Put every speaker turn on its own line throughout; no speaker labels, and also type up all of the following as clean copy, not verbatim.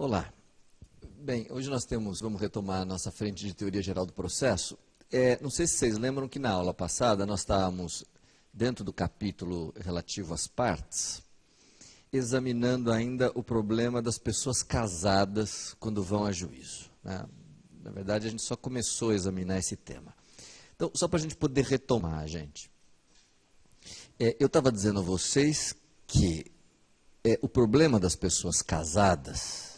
Olá. Bem, hoje vamos retomar a nossa frente de teoria geral do processo. Não sei se vocês lembram que na aula passada nós estávamos, dentro do capítulo relativo às partes, examinando ainda o problema das pessoas casadas quando vão a juízo, né? Na verdade, a gente só começou a examinar esse tema. Então, só para a gente poder retomar, gente. Eu estava dizendo a vocês que o problema das pessoas casadas,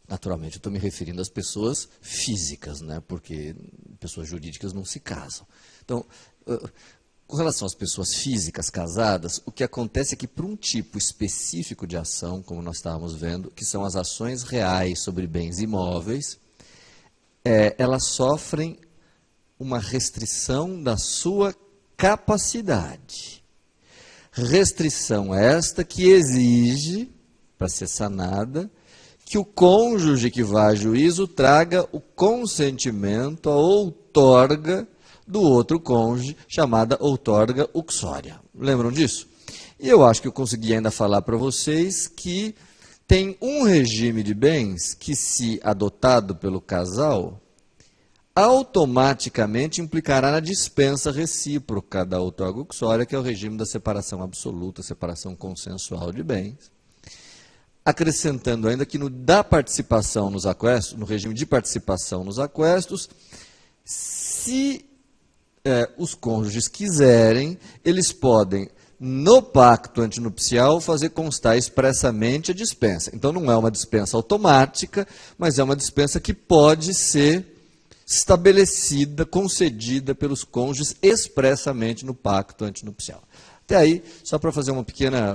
naturalmente, eu estou me referindo às pessoas físicas, né? Porque pessoas jurídicas não se casam. Então, com relação às pessoas físicas casadas, o que acontece é que para um tipo específico de ação, como nós estávamos vendo, que são as ações reais sobre bens imóveis, elas sofrem uma restrição da sua capacidade. Restrição esta que exige, para ser sanada, que o cônjuge que vai a juízo traga o consentimento, a outorga do outro cônjuge, chamada outorga uxória. Lembram disso? E eu acho que eu consegui ainda falar para vocês que tem um regime de bens que, se adotado pelo casal, automaticamente implicará na dispensa recíproca da outorga uxória, que é o regime da separação absoluta, separação consensual de bens. Acrescentando ainda que no regime de participação nos aquestos, se os cônjuges quiserem, eles podem, no pacto antinupcial, fazer constar expressamente a dispensa. Então, não é uma dispensa automática, mas é uma dispensa que pode ser estabelecida, concedida pelos cônjuges expressamente no pacto antinupcial. Até aí, só para fazer uma pequena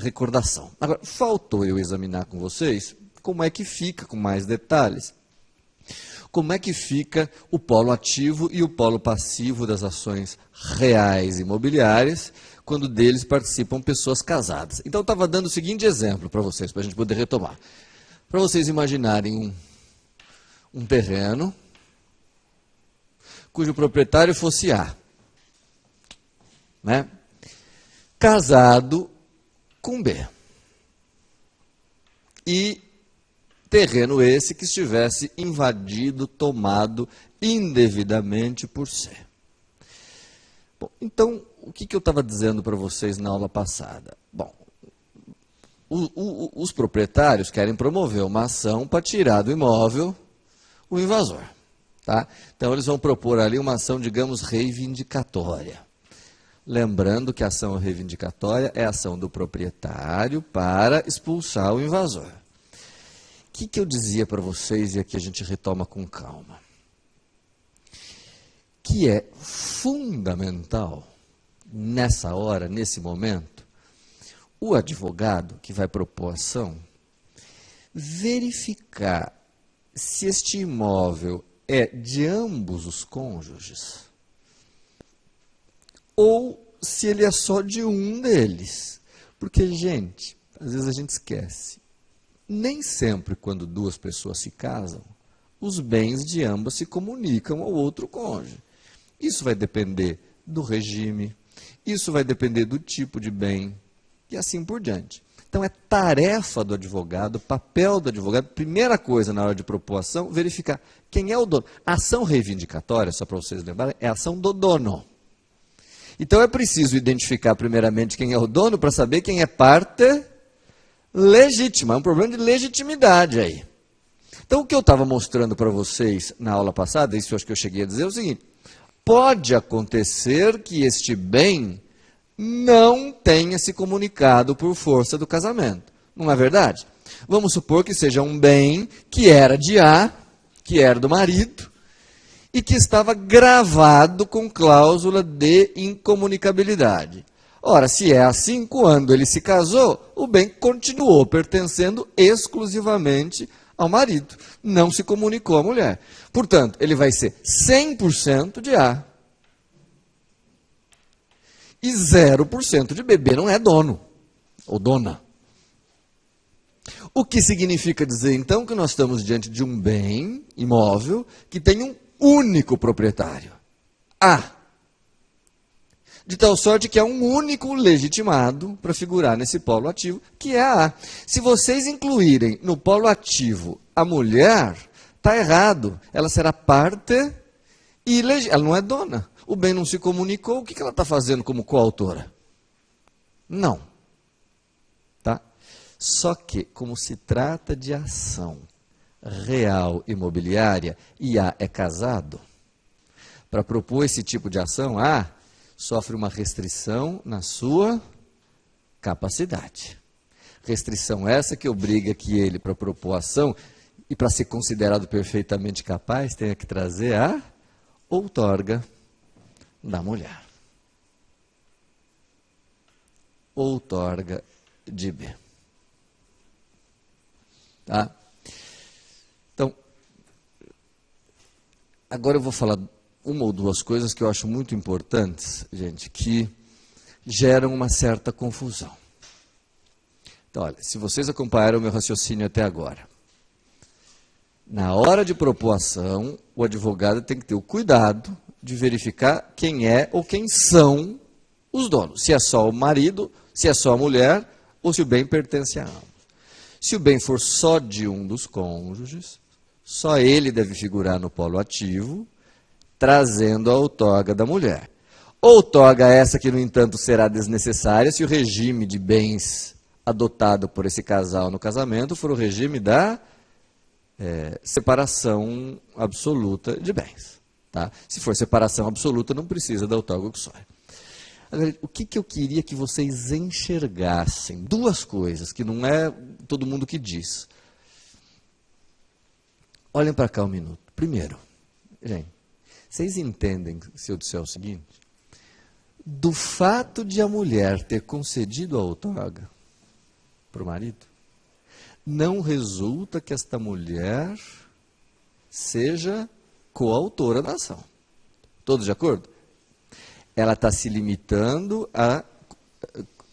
recordação. Agora, faltou eu examinar com vocês como é que fica, com mais detalhes, como é que fica o polo ativo e o polo passivo das ações reais imobiliárias, quando deles participam pessoas casadas. Então, eu estava dando o seguinte exemplo para vocês, para a gente poder retomar. Para vocês imaginarem um terreno cujo proprietário fosse A, né? Casado com B. E terreno esse que estivesse invadido, tomado indevidamente por C. Bom, então, o que eu estava dizendo para vocês na aula passada? Bom, os proprietários querem promover uma ação para tirar do imóvel o invasor. Tá? Então, eles vão propor ali uma ação, digamos, reivindicatória. Lembrando que a ação reivindicatória é a ação do proprietário para expulsar o invasor. O que eu dizia para vocês, e aqui a gente retoma com calma, que é fundamental, nessa hora, nesse momento, o advogado que vai propor a ação verificar se este imóvel é de ambos os cônjuges, ou se ele é só de um deles. Porque, gente, às vezes a gente esquece, nem sempre quando duas pessoas se casam, os bens de ambas se comunicam ao outro cônjuge. Isso vai depender do regime, isso vai depender do tipo de bem, e assim por diante. Então, é tarefa do advogado, papel do advogado, primeira coisa na hora de propor ação, verificar quem é o dono. A ação reivindicatória, só para vocês lembrarem, é a ação do dono. Então, é preciso identificar primeiramente quem é o dono para saber quem é parte legítima. É um problema de legitimidade aí. Então, o que eu estava mostrando para vocês na aula passada, isso eu acho que eu cheguei a dizer, é o seguinte: pode acontecer que este bem não tenha se comunicado por força do casamento. Não é verdade? Vamos supor que seja um bem que era de A, que era do marido, e que estava gravado com cláusula de incomunicabilidade. Ora, se é assim, quando ele se casou, o bem continuou pertencendo exclusivamente ao marido. Não se comunicou à mulher. Portanto, ele vai ser 100% de A. E 0% de B. B não é dono ou dona. O que significa dizer, então, que nós estamos diante de um bem imóvel que tem um único proprietário, A. De tal sorte que há um único legitimado para figurar nesse polo ativo, que é a A. Se vocês incluírem no polo ativo a mulher, está errado. Ela será parte e ela não é dona. O bem não se comunicou, o que ela está fazendo como coautora? Não. Tá? Só que, como se trata de ação real imobiliária e A é casado, para propor esse tipo de ação, A sofre uma restrição na sua capacidade. Restrição essa que obriga que ele, para propor ação e para ser considerado perfeitamente capaz, tenha que trazer a outorga da mulher. Outorga de B. Tá? Então, agora eu vou falar uma ou duas coisas que eu acho muito importantes, gente, que geram uma certa confusão. Então, olha, se vocês acompanharam o meu raciocínio até agora, na hora de propor ação, o advogado tem que ter o cuidado de verificar quem é ou quem são os donos. Se é só o marido, se é só a mulher, ou se o bem pertence a ambos. Se o bem for só de um dos cônjuges, só ele deve figurar no polo ativo, trazendo a outorga da mulher. Outorga essa que, no entanto, será desnecessária se o regime de bens adotado por esse casal no casamento for o regime da separação absoluta de bens. Tá? Se for separação absoluta, não precisa da outorga uxória. Agora, o que eu queria que vocês enxergassem? Duas coisas, que não é todo mundo que diz. Olhem para cá um minuto. Primeiro, gente, vocês entendem, se eu disser o seguinte? Do fato de a mulher ter concedido a outorga para o marido, não resulta que esta mulher seja coautora da ação. Todos de acordo? Ela está se limitando a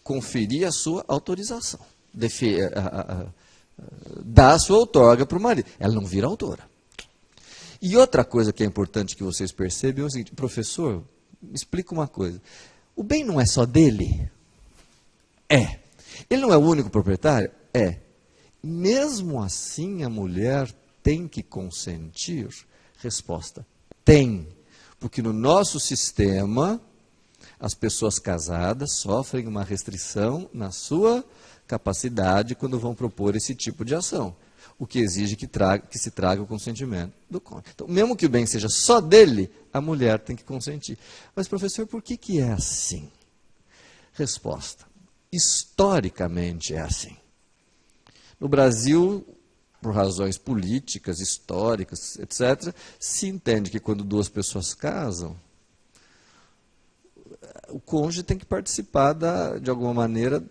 conferir a sua autorização, dar a sua outorga para o marido. Ela não vira autora. E outra coisa que é importante que vocês percebam é o seguinte: professor, me explica uma coisa. O bem não é só dele? É. Ele não é o único proprietário? É. Mesmo assim, a mulher tem que consentir? Resposta: tem. Porque no nosso sistema, as pessoas casadas sofrem uma restrição na sua capacidade quando vão propor esse tipo de ação. O que exige que se traga o consentimento do cônjuge. Então, mesmo que o bem seja só dele, a mulher tem que consentir. Mas, professor, por que é assim? Resposta: historicamente é assim. No Brasil, por razões políticas, históricas, etc., se entende que quando duas pessoas casam, o cônjuge tem que participar de alguma maneira,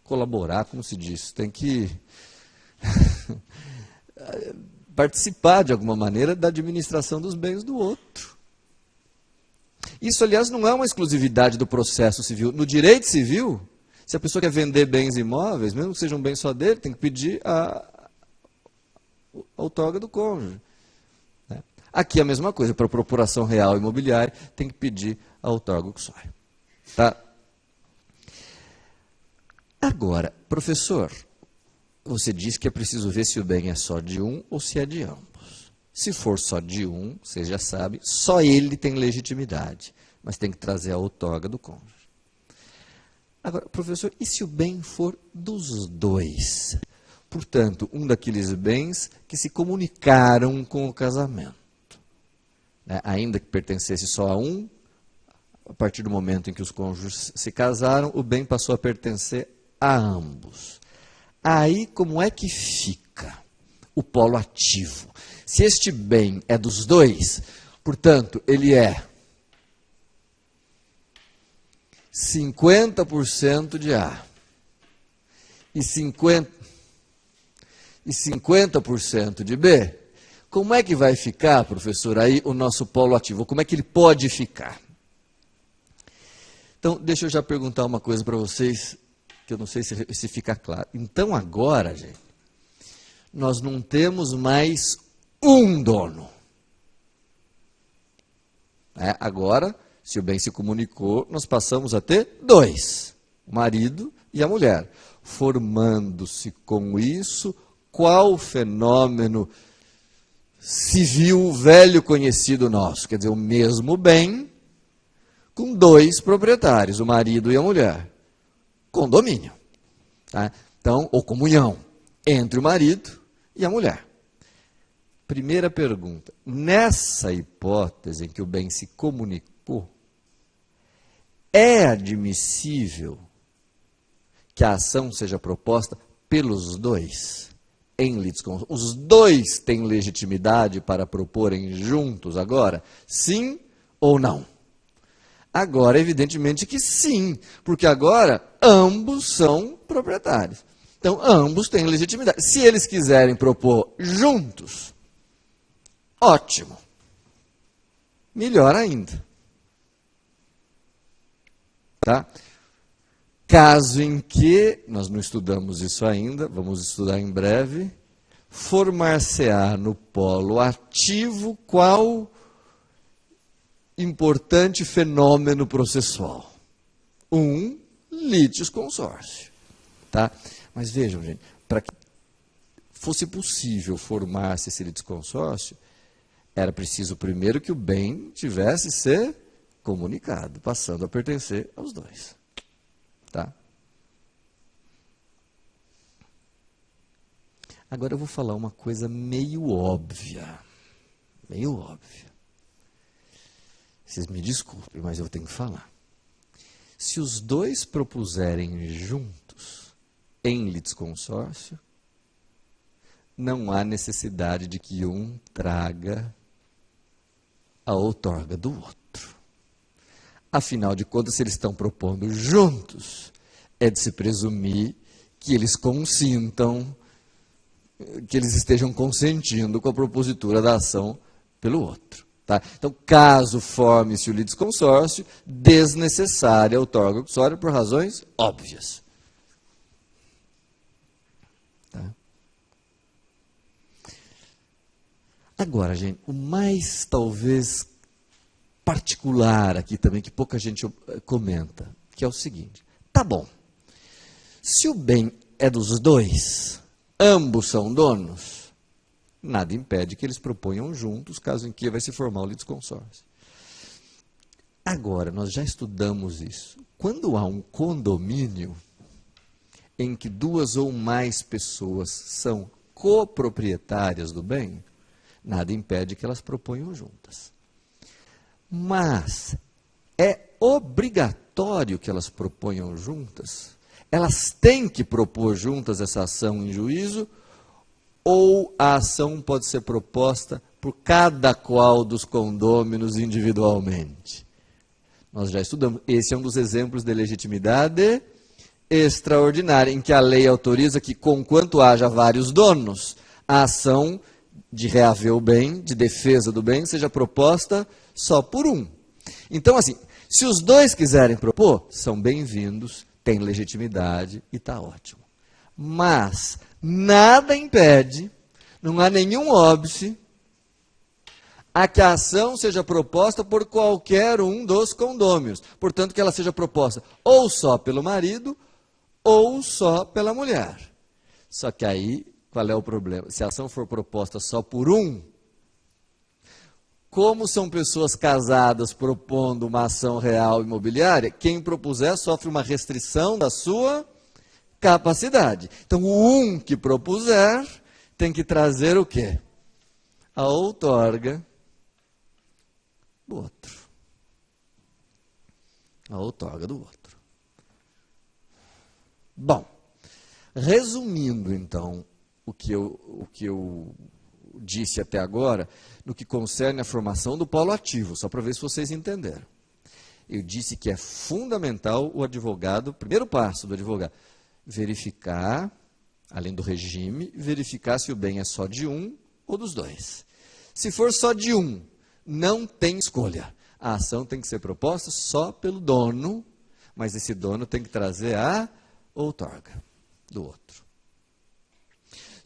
colaborar, como se diz, tem que participar de alguma maneira da administração dos bens do outro. Isso, aliás, não é uma exclusividade do processo civil. No direito civil, se a pessoa quer vender bens imóveis, mesmo que seja um bem só dele, tem que pedir a outorga do cônjuge. Aqui a mesma coisa, para a procuração real imobiliária, tem que pedir a outorga uxória. Tá? Agora, professor, você disse que é preciso ver se o bem é só de um ou se é de ambos. Se for só de um, você já sabe, só ele tem legitimidade, mas tem que trazer a outorga do cônjuge. Agora, professor, e se o bem for dos dois? Portanto, um daqueles bens que se comunicaram com o casamento. Ainda que pertencesse só a um, a partir do momento em que os cônjuges se casaram, o bem passou a pertencer a ambos. Aí, como é que fica o polo ativo? Se este bem é dos dois, portanto, ele é 50% de A e 50% de B, como é que vai ficar, professor, aí o nosso polo ativo? Como é que ele pode ficar? Então, deixa eu já perguntar uma coisa para vocês, que eu não sei se fica claro. Então, agora, gente, nós não temos mais um dono. Agora, Se o bem se comunicou, nós passamos a ter dois, o marido e a mulher. Formando-se com isso, qual fenômeno civil velho conhecido nosso? Quer dizer, o mesmo bem com dois proprietários, o marido e a mulher. Condomínio. Tá? Então, ou comunhão entre o marido e a mulher. Primeira pergunta. Nessa hipótese em que o bem se comunicou, é admissível que a ação seja proposta pelos dois em litisconsórcio? Os dois têm legitimidade para proporem juntos agora? Sim ou não? Agora, evidentemente que sim, porque agora ambos são proprietários. Então, ambos têm legitimidade. Se eles quiserem propor juntos, ótimo. Melhor ainda. Tá? Caso em que, nós não estudamos isso ainda, vamos estudar em breve, formar-se-á no polo ativo qual importante fenômeno processual? Litisconsórcio. Tá? Mas vejam, gente, para que fosse possível formar-se esse litisconsórcio, era preciso primeiro que o bem tivesse ser comunicado, passando a pertencer aos dois. Tá? Agora eu vou falar uma coisa meio óbvia. Meio óbvia. Vocês me desculpem, mas eu tenho que falar. Se os dois propuserem juntos em litisconsórcio, não há necessidade de que um traga a outorga do outro. Afinal de contas, se eles estão propondo juntos, é de se presumir que eles consintam, que eles estejam consentindo com a propositura da ação pelo outro. Tá? Então, caso forme-se o litisconsórcio, desnecessária a outorga uxória por razões óbvias. Tá? Agora, gente, o mais talvez particular aqui também, que pouca gente comenta, que é o seguinte: tá bom, se o bem é dos dois, ambos são donos, nada impede que eles proponham juntos, caso em que vai se formar o litisconsórcio. Agora, nós já estudamos isso. Quando há um condomínio em que duas ou mais pessoas são coproprietárias do bem, nada impede que elas proponham juntas. Mas é obrigatório que elas proponham juntas? Elas têm que propor juntas essa ação em juízo? Ou a ação pode ser proposta por cada qual dos condôminos individualmente? Nós já estudamos. Esse é um dos exemplos de legitimidade extraordinária, em que a lei autoriza que, conquanto haja vários donos, a ação de reaver o bem, de defesa do bem, seja proposta só por um. Então, assim, se os dois quiserem propor, são bem-vindos, têm legitimidade e está ótimo. Mas nada impede, não há nenhum óbice, a que a ação seja proposta por qualquer um dos condôminos. Portanto, que ela seja proposta ou só pelo marido, ou só pela mulher. Só que aí, qual é o problema? Se a ação for proposta só por um, como são pessoas casadas propondo uma ação real imobiliária, quem propuser sofre uma restrição da sua capacidade. Então, o um que propuser tem que trazer o quê? A outorga do outro. A outorga do outro. Bom, resumindo então o que eu disse até agora, no que concerne a formação do polo ativo, só para ver se vocês entenderam. Eu disse que é fundamental o advogado, primeiro passo do advogado, verificar, além do regime, verificar se o bem é só de um ou dos dois. Se for só de um, não tem escolha. A ação tem que ser proposta só pelo dono, mas esse dono tem que trazer a outorga do outro.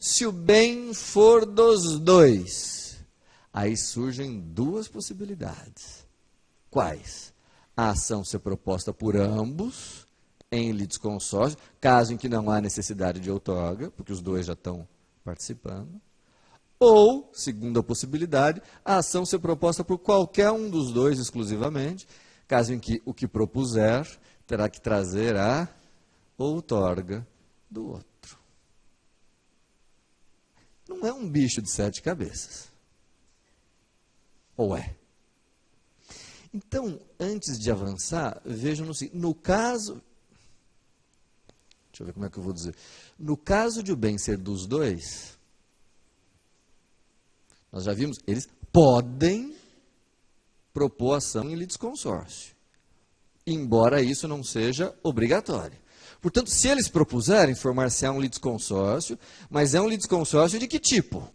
Se o bem for dos dois, aí surgem duas possibilidades. Quais? a ação ser proposta por ambos, em litisconsórcio, caso em que não há necessidade de outorga, porque os dois já estão participando. Ou, segunda possibilidade, a ação ser proposta por qualquer um dos dois exclusivamente, caso em que o que propuser terá que trazer a outorga do outro. Não é um bicho de 7 cabeças. Ou é? Então, antes de avançar, vejam no caso... Deixa eu ver como é que eu vou dizer. No caso de o bem ser dos dois, nós já vimos, eles podem propor ação em litisconsórcio, embora isso não seja obrigatório. Portanto, se eles propuserem, formar-se-á um litisconsórcio, mas é um litisconsórcio de que tipo?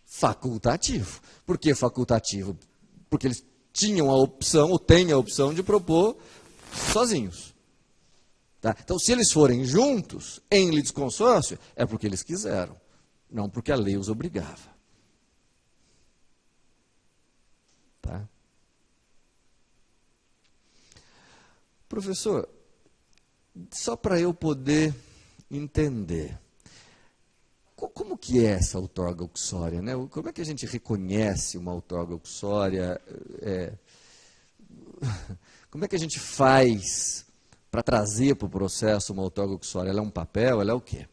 Facultativo. Por que facultativo? Porque eles tinham a opção, ou têm a opção de propor sozinhos. Tá? Então, se eles forem juntos, em litisconsórcio, é porque eles quiseram, não porque a lei os obrigava. Tá? Professor, só para eu poder entender, como que é essa outorga uxória, né? Como é que a gente reconhece uma outorga uxória? Como é que a gente faz para trazer para o processo uma outorga uxória? Ela é um papel? Ela é o quê?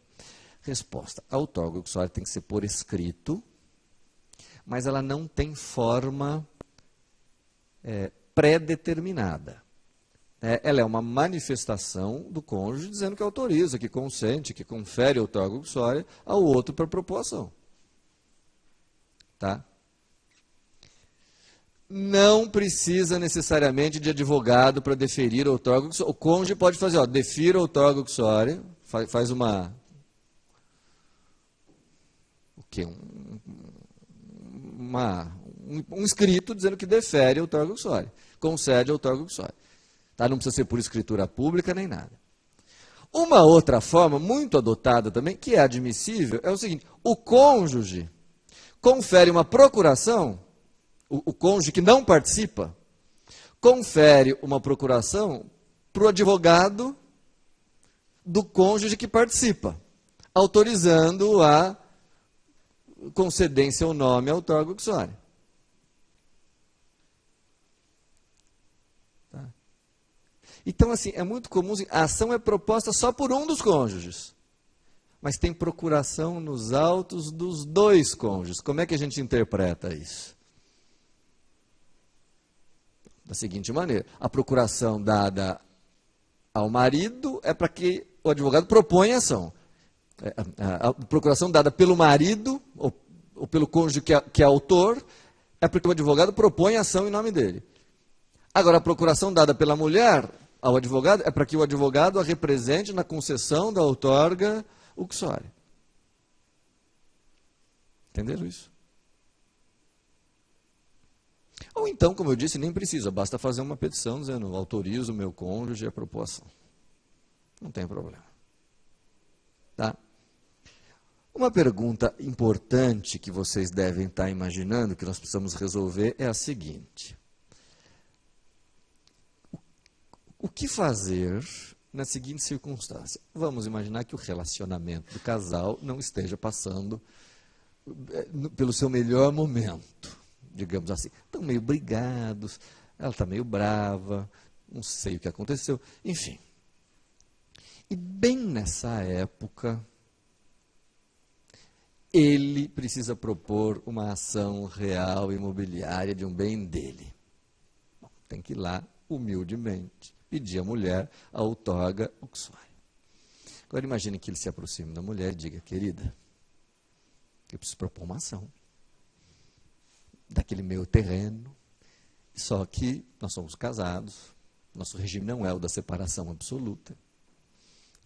Resposta: a outorga uxória tem que ser por escrito, mas ela não tem forma pré-determinada. Ela é uma manifestação do cônjuge dizendo que autoriza, que consente, que confere a outorga uxória ao outro para propor ação. Tá? Não precisa necessariamente de advogado para deferir a outorga uxória. O cônjuge pode fazer, defira a outorga uxória, faz uma... O quê? Um escrito dizendo que defere a outorga uxória, concede a outorga uxória. Tá? Não precisa ser por escritura pública nem nada. Uma outra forma, muito adotada também, que é admissível, é o seguinte: o cônjuge confere uma procuração, o cônjuge que não participa, confere uma procuração para o advogado do cônjuge que participa, autorizando a conceder em seu nome a outorga uxória. Então, assim, é muito comum, a ação é proposta só por um dos cônjuges, mas tem procuração nos autos dos dois cônjuges. Como é que a gente interpreta isso? Da seguinte maneira: a procuração dada ao marido é para que o advogado proponha a ação. A procuração dada pelo marido, ou pelo cônjuge que é autor, é porque o advogado propõe a ação em nome dele. Agora, a procuração dada pela mulher ao advogado é para que o advogado a represente na concessão da outorga uxória. Entenderam isso? Ou então, como eu disse, nem precisa, basta fazer uma petição dizendo: autorizo o meu cônjuge a propor ação. Não tem problema. Tá? Uma pergunta importante que vocês devem estar imaginando, que nós precisamos resolver, é a seguinte: o que fazer na seguinte circunstância? Vamos imaginar que o relacionamento do casal não esteja passando pelo seu melhor momento, digamos assim. Estão meio brigados, ela está meio brava, não sei o que aconteceu, enfim. E bem nessa época, ele precisa propor uma ação real imobiliária de um bem dele. Bom, tem que ir lá, humildemente, pedir à mulher a outorga uxória. Agora imagine que ele se aproxime da mulher e diga: querida, eu preciso propor uma ação daquele meu terreno, só que nós somos casados, nosso regime não é o da separação absoluta,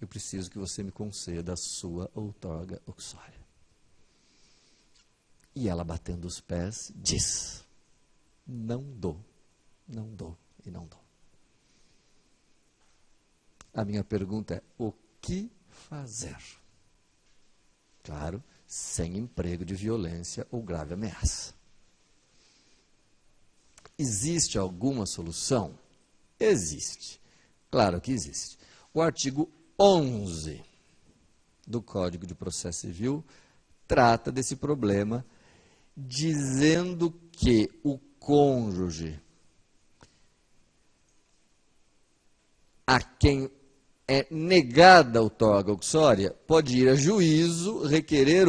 eu preciso que você me conceda a sua outorga uxória. E ela, batendo os pés, diz: não dou e não dou. A minha pergunta é: o que fazer? Claro, sem emprego de violência ou grave ameaça. Existe alguma solução? Existe. Claro que existe. O artigo 11 do Código de Processo Civil trata desse problema, dizendo que o cônjuge a quem é negada a outorga uxória pode ir a juízo requerer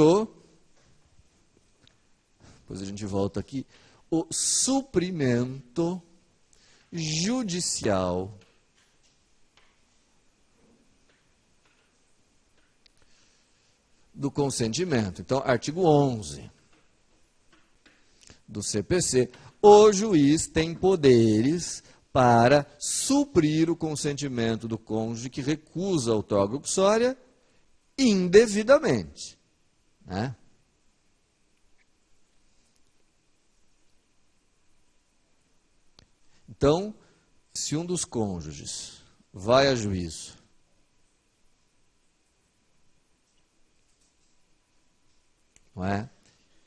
depois a gente volta aqui, o suprimento judicial do consentimento. Então, artigo 11 do CPC, o juiz tem poderes para suprir o consentimento do cônjuge que recusa a outorga uxória indevidamente, né? Então, se um dos cônjuges vai a juízo não é?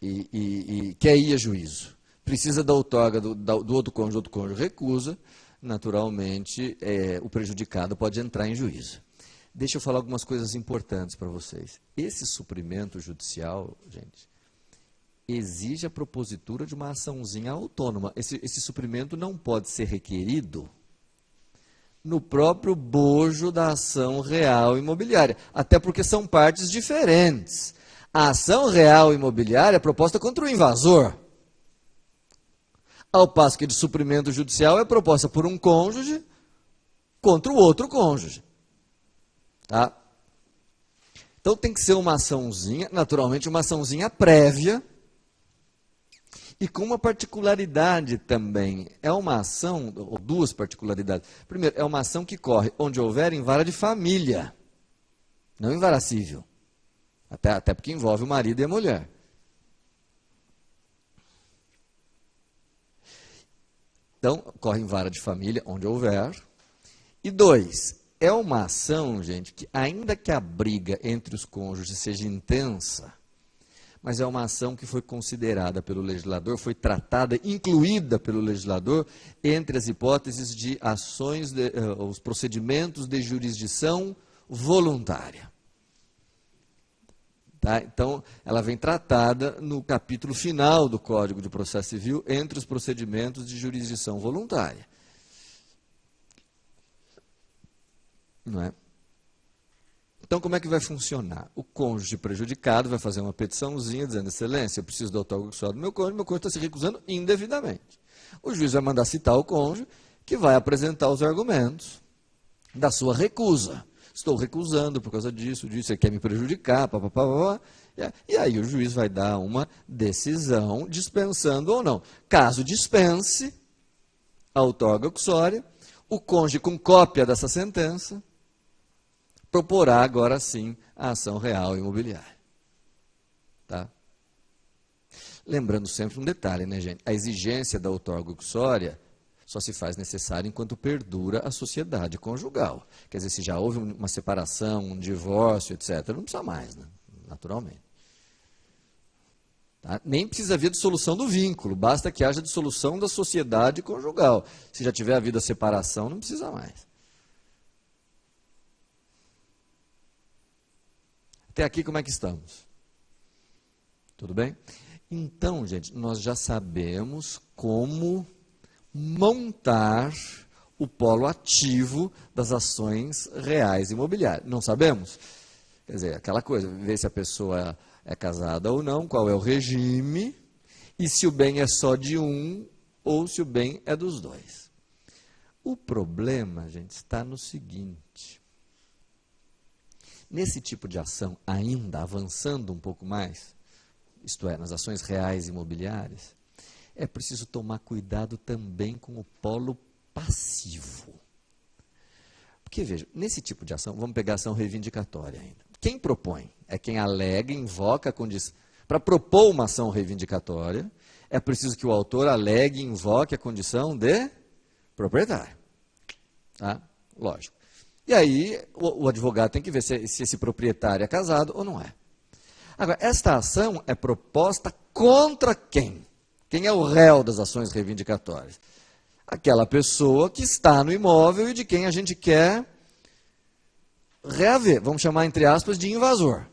E quer ir a juízo, precisa da outorga do outro cônjuge recusa, naturalmente o prejudicado pode entrar em juízo. Deixa eu falar algumas coisas importantes para vocês. Esse suprimento judicial, gente, exige a propositura de uma açãozinha autônoma. Esse suprimento não pode ser requerido no próprio bojo da ação real imobiliária, até porque são partes diferentes. A ação real imobiliária é proposta contra o invasor, ao passo que de suprimento judicial é proposta por um cônjuge contra o outro cônjuge. Tá? Então tem que ser uma açãozinha, naturalmente uma açãozinha prévia, e com uma particularidade também. É uma ação, ou duas particularidades. Primeiro, é uma ação que corre onde houver em vara de família, não em vara civil. Até porque envolve o marido e a mulher. Então, corre em vara de família, onde houver. E dois, é uma ação, gente, que ainda que a briga entre os cônjuges seja intensa, mas é uma ação que foi considerada pelo legislador, foi tratada, incluída pelo legislador, entre as hipóteses de ações, os procedimentos de jurisdição voluntária. Tá? Então, ela vem tratada no capítulo final do Código de Processo Civil, entre os procedimentos de jurisdição voluntária. Não é? Então, como é que vai funcionar? O cônjuge prejudicado vai fazer uma petiçãozinha dizendo, excelência, eu preciso da outorga uxória do meu cônjuge está se recusando indevidamente. O juiz vai mandar citar o cônjuge, que vai apresentar os argumentos da sua recusa. Estou recusando por causa disso, você quer me prejudicar, papapá. E aí o juiz vai dar uma decisão dispensando ou não. Caso dispense a outorga uxória, o cônjuge com cópia dessa sentença proporá agora sim a ação real imobiliária. Tá? Lembrando sempre um detalhe, né, gente? A exigência da outorga uxória só se faz necessária enquanto perdura a sociedade conjugal. Quer dizer, se já houve uma separação, um divórcio, etc., não precisa mais, né? Naturalmente. Tá? Nem precisa haver dissolução do vínculo, basta que haja dissolução da sociedade conjugal. Se já tiver havido a separação, não precisa mais. Até aqui, como é que estamos? Tudo bem? Então, gente, nós já sabemos como montar o polo ativo das ações reais imobiliárias. Não sabemos? Quer dizer, aquela coisa, ver se a pessoa é casada ou não, qual é o regime, e se o bem é só de um ou se o bem é dos dois. O problema, gente, está no seguinte. Nesse tipo de ação, ainda avançando um pouco mais, isto é, nas ações reais imobiliárias, é preciso tomar cuidado também com o polo passivo. Porque, veja, nesse tipo de ação, vamos pegar a ação reivindicatória ainda. Quem propõe é quem alega, invoca a condição. Para propor uma ação reivindicatória, é preciso que o autor alegue e invoque a condição de proprietário. Tá? Lógico. E aí, o advogado tem que ver se esse proprietário é casado ou não é. Agora, esta ação é proposta contra quem? Quem é o réu das ações reivindicatórias? Aquela pessoa que está no imóvel e de quem a gente quer reaver. Vamos chamar, entre aspas, de invasor.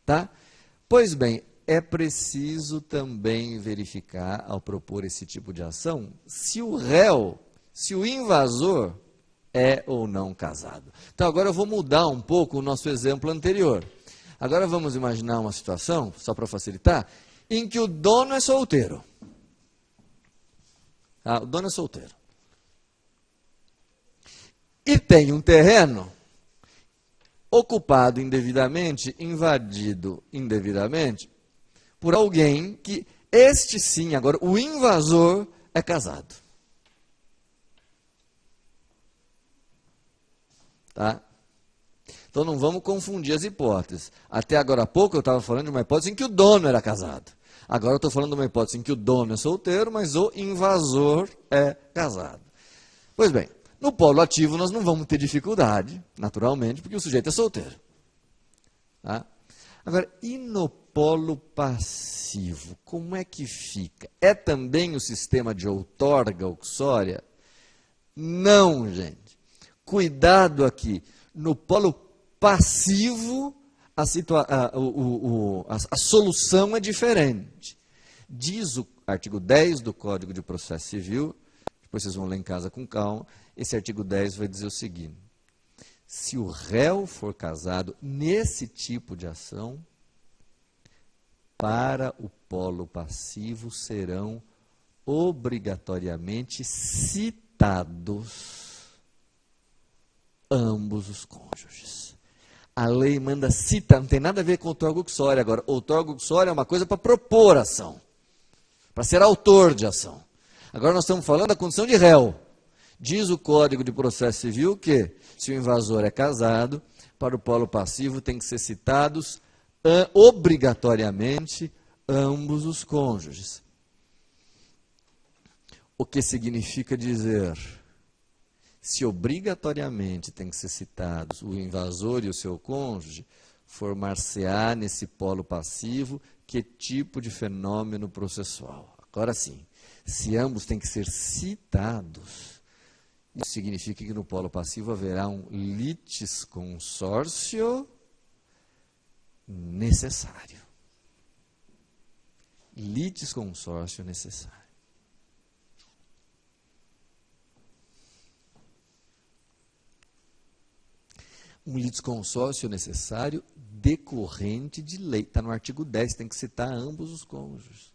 Tá? Pois bem, é preciso também verificar, ao propor esse tipo de ação, se o réu, se o invasor é ou não casado. Então, agora eu vou mudar um pouco o nosso exemplo anterior. Agora vamos imaginar uma situação, só para facilitar, em que o dono é solteiro. Ah, o dono é solteiro. E tem um terreno ocupado indevidamente, invadido indevidamente, por alguém que, este sim, agora, o invasor é casado. Tá? Então não vamos confundir as hipóteses. Até agora há pouco eu estava falando de uma hipótese em que o dono era casado. Agora eu estou falando de uma hipótese em que o dono é solteiro, mas o invasor é casado. Pois bem, no polo ativo nós não vamos ter dificuldade, naturalmente, porque o sujeito é solteiro. Tá? Agora, e no polo passivo, como é que fica? É também o sistema de outorga uxória? Não, gente. Cuidado aqui. No polo passivo, a solução é diferente. Diz o artigo 10 do Código de Processo Civil, depois vocês vão ler em casa com calma, esse artigo 10 vai dizer o seguinte: se o réu for casado nesse tipo de ação, para o polo passivo serão obrigatoriamente citados ambos os cônjuges. A lei manda citar, não tem nada a ver com outorga uxória. Agora, outorga uxória é uma coisa para propor ação, para ser autor de ação. Agora nós estamos falando da condição de réu. Diz o Código de Processo Civil que, se o invasor é casado, para o polo passivo tem que ser citados obrigatoriamente ambos os cônjuges. O que significa dizer, se obrigatoriamente tem que ser citados o invasor e o seu cônjuge, formar-se-á nesse polo passivo que tipo de fenômeno processual. Agora sim, se ambos têm que ser citados, isso significa que no polo passivo haverá um litisconsórcio necessário. Litisconsórcio necessário. Um litisconsórcio necessário decorrente de lei. Está no artigo 10, tem que citar ambos os cônjuges.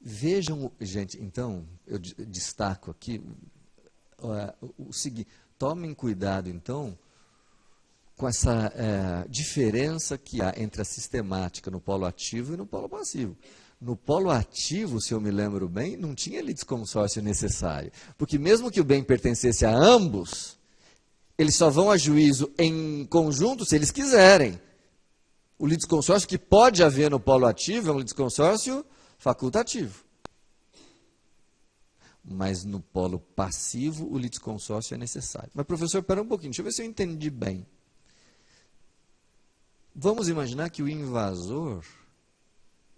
Vejam, gente, então, eu destaco aqui o seguinte: tomem cuidado, então, com essa diferença que há entre a sistemática no polo ativo e no polo passivo. No polo ativo, se eu me lembro bem, não tinha litisconsórcio necessário, porque mesmo que o bem pertencesse a ambos, eles só vão a juízo em conjunto se eles quiserem. O litisconsórcio que pode haver no polo ativo é um litisconsórcio facultativo. Mas no polo passivo, o litisconsórcio é necessário. Mas, professor, espera um pouquinho, deixa eu ver se eu entendi bem. Vamos imaginar que o invasor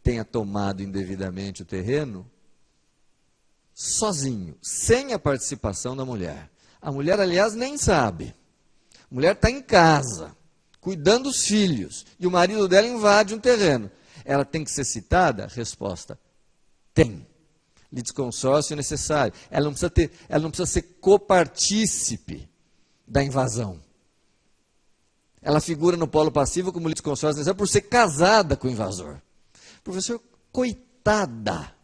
tenha tomado indevidamente o terreno sozinho, sem a participação da mulher. A mulher, aliás, nem sabe. A mulher está em casa, cuidando dos filhos, e o marido dela invade um terreno. Ela tem que ser citada? Resposta: tem. Litisconsórcio necessário. Ela não precisa ser copartícipe da invasão. Ela figura no polo passivo como litisconsórcio necessário por ser casada com o invasor. Professor, coitada.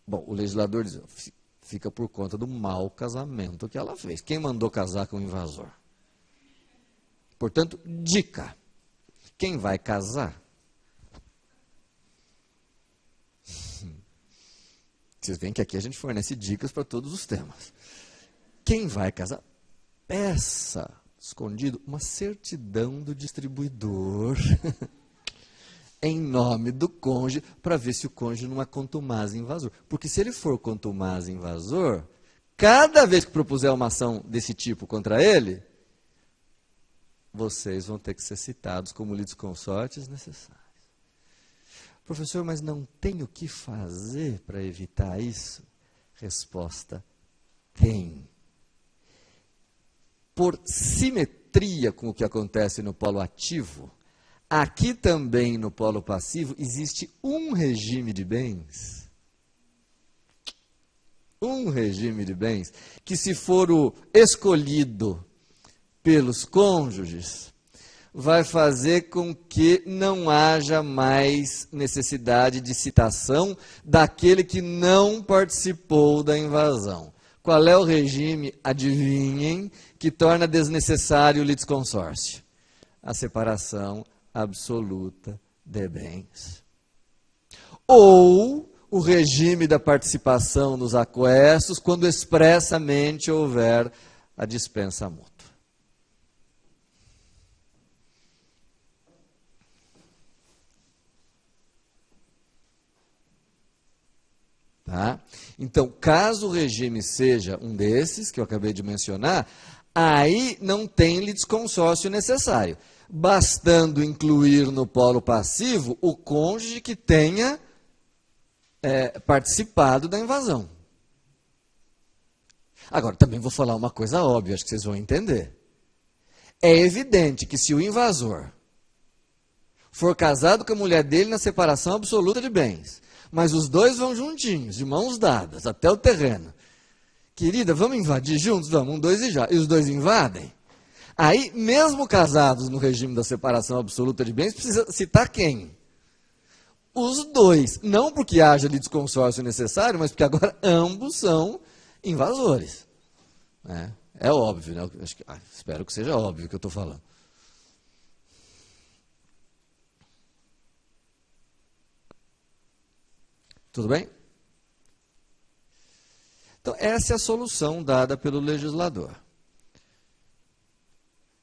Bom, o legislador diz, fica por conta do mau casamento que ela fez. Quem mandou casar com o invasor? Portanto, dica: quem vai casar, vocês veem que aqui a gente fornece dicas para todos os temas. Quem vai casar, peça, escondido, uma certidão do distribuidor em nome do cônjuge, para ver se o cônjuge não é contumaz invasor. Porque se ele for contumaz invasor, cada vez que propuser uma ação desse tipo contra ele, vocês vão ter que ser citados como litisconsortes necessários. Professor, mas não tem o que fazer para evitar isso? Resposta: tem. Por simetria com o que acontece no polo ativo, aqui também no polo passivo existe um regime de bens. Um regime de bens que, se for o escolhido pelos cônjuges, vai fazer com que não haja mais necessidade de citação daquele que não participou da invasão. Qual é o regime, adivinhem, que torna desnecessário o litisconsórcio? A separação absoluta de bens. Ou o regime da participação nos aquestos, quando expressamente houver a dispensa mútua. Tá? Então, caso o regime seja um desses, que eu acabei de mencionar, aí não tem litisconsórcio necessário, bastando incluir no polo passivo o cônjuge que tenha participado da invasão. Agora, também vou falar uma coisa óbvia, acho que vocês vão entender. É evidente que se o invasor for casado com a mulher dele na separação absoluta de bens, mas os dois vão juntinhos, de mãos dadas, até o terreno. Querida, vamos invadir juntos? Vamos, um, dois e já. E os dois invadem. Aí, mesmo casados no regime da separação absoluta de bens, precisa citar quem? Os dois. Não porque haja litisconsórcio necessário, mas porque agora ambos são invasores. É óbvio, né? Espero que seja óbvio o que eu estou falando. Tudo bem? Então, essa é a solução dada pelo legislador.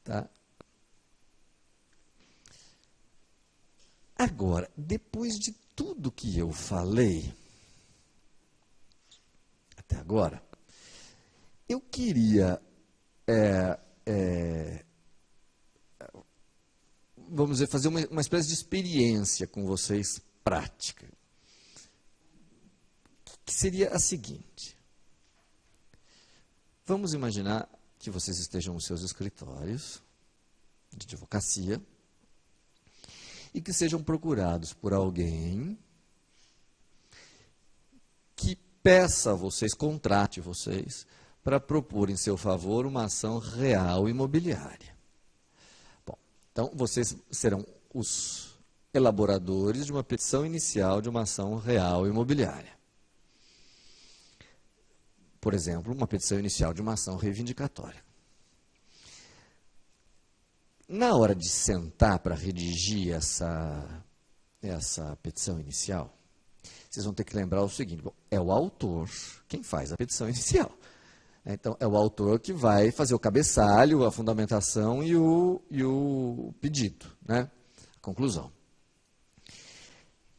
Tá? Agora, depois de tudo que eu falei, até agora, eu queria, vamos dizer, fazer uma espécie de experiência com vocês prática, que seria a seguinte. Vamos imaginar que vocês estejam nos seus escritórios de advocacia e que sejam procurados por alguém que peça a vocês, contrate vocês, para propor em seu favor uma ação real imobiliária. Bom, então vocês serão os elaboradores de uma petição inicial de uma ação real imobiliária. Por exemplo, uma petição inicial de uma ação reivindicatória. Na hora de sentar para redigir essa petição inicial, vocês vão ter que lembrar o seguinte: bom, é o autor quem faz a petição inicial. Então, é o autor que vai fazer o cabeçalho, a fundamentação e o pedido, né? A conclusão.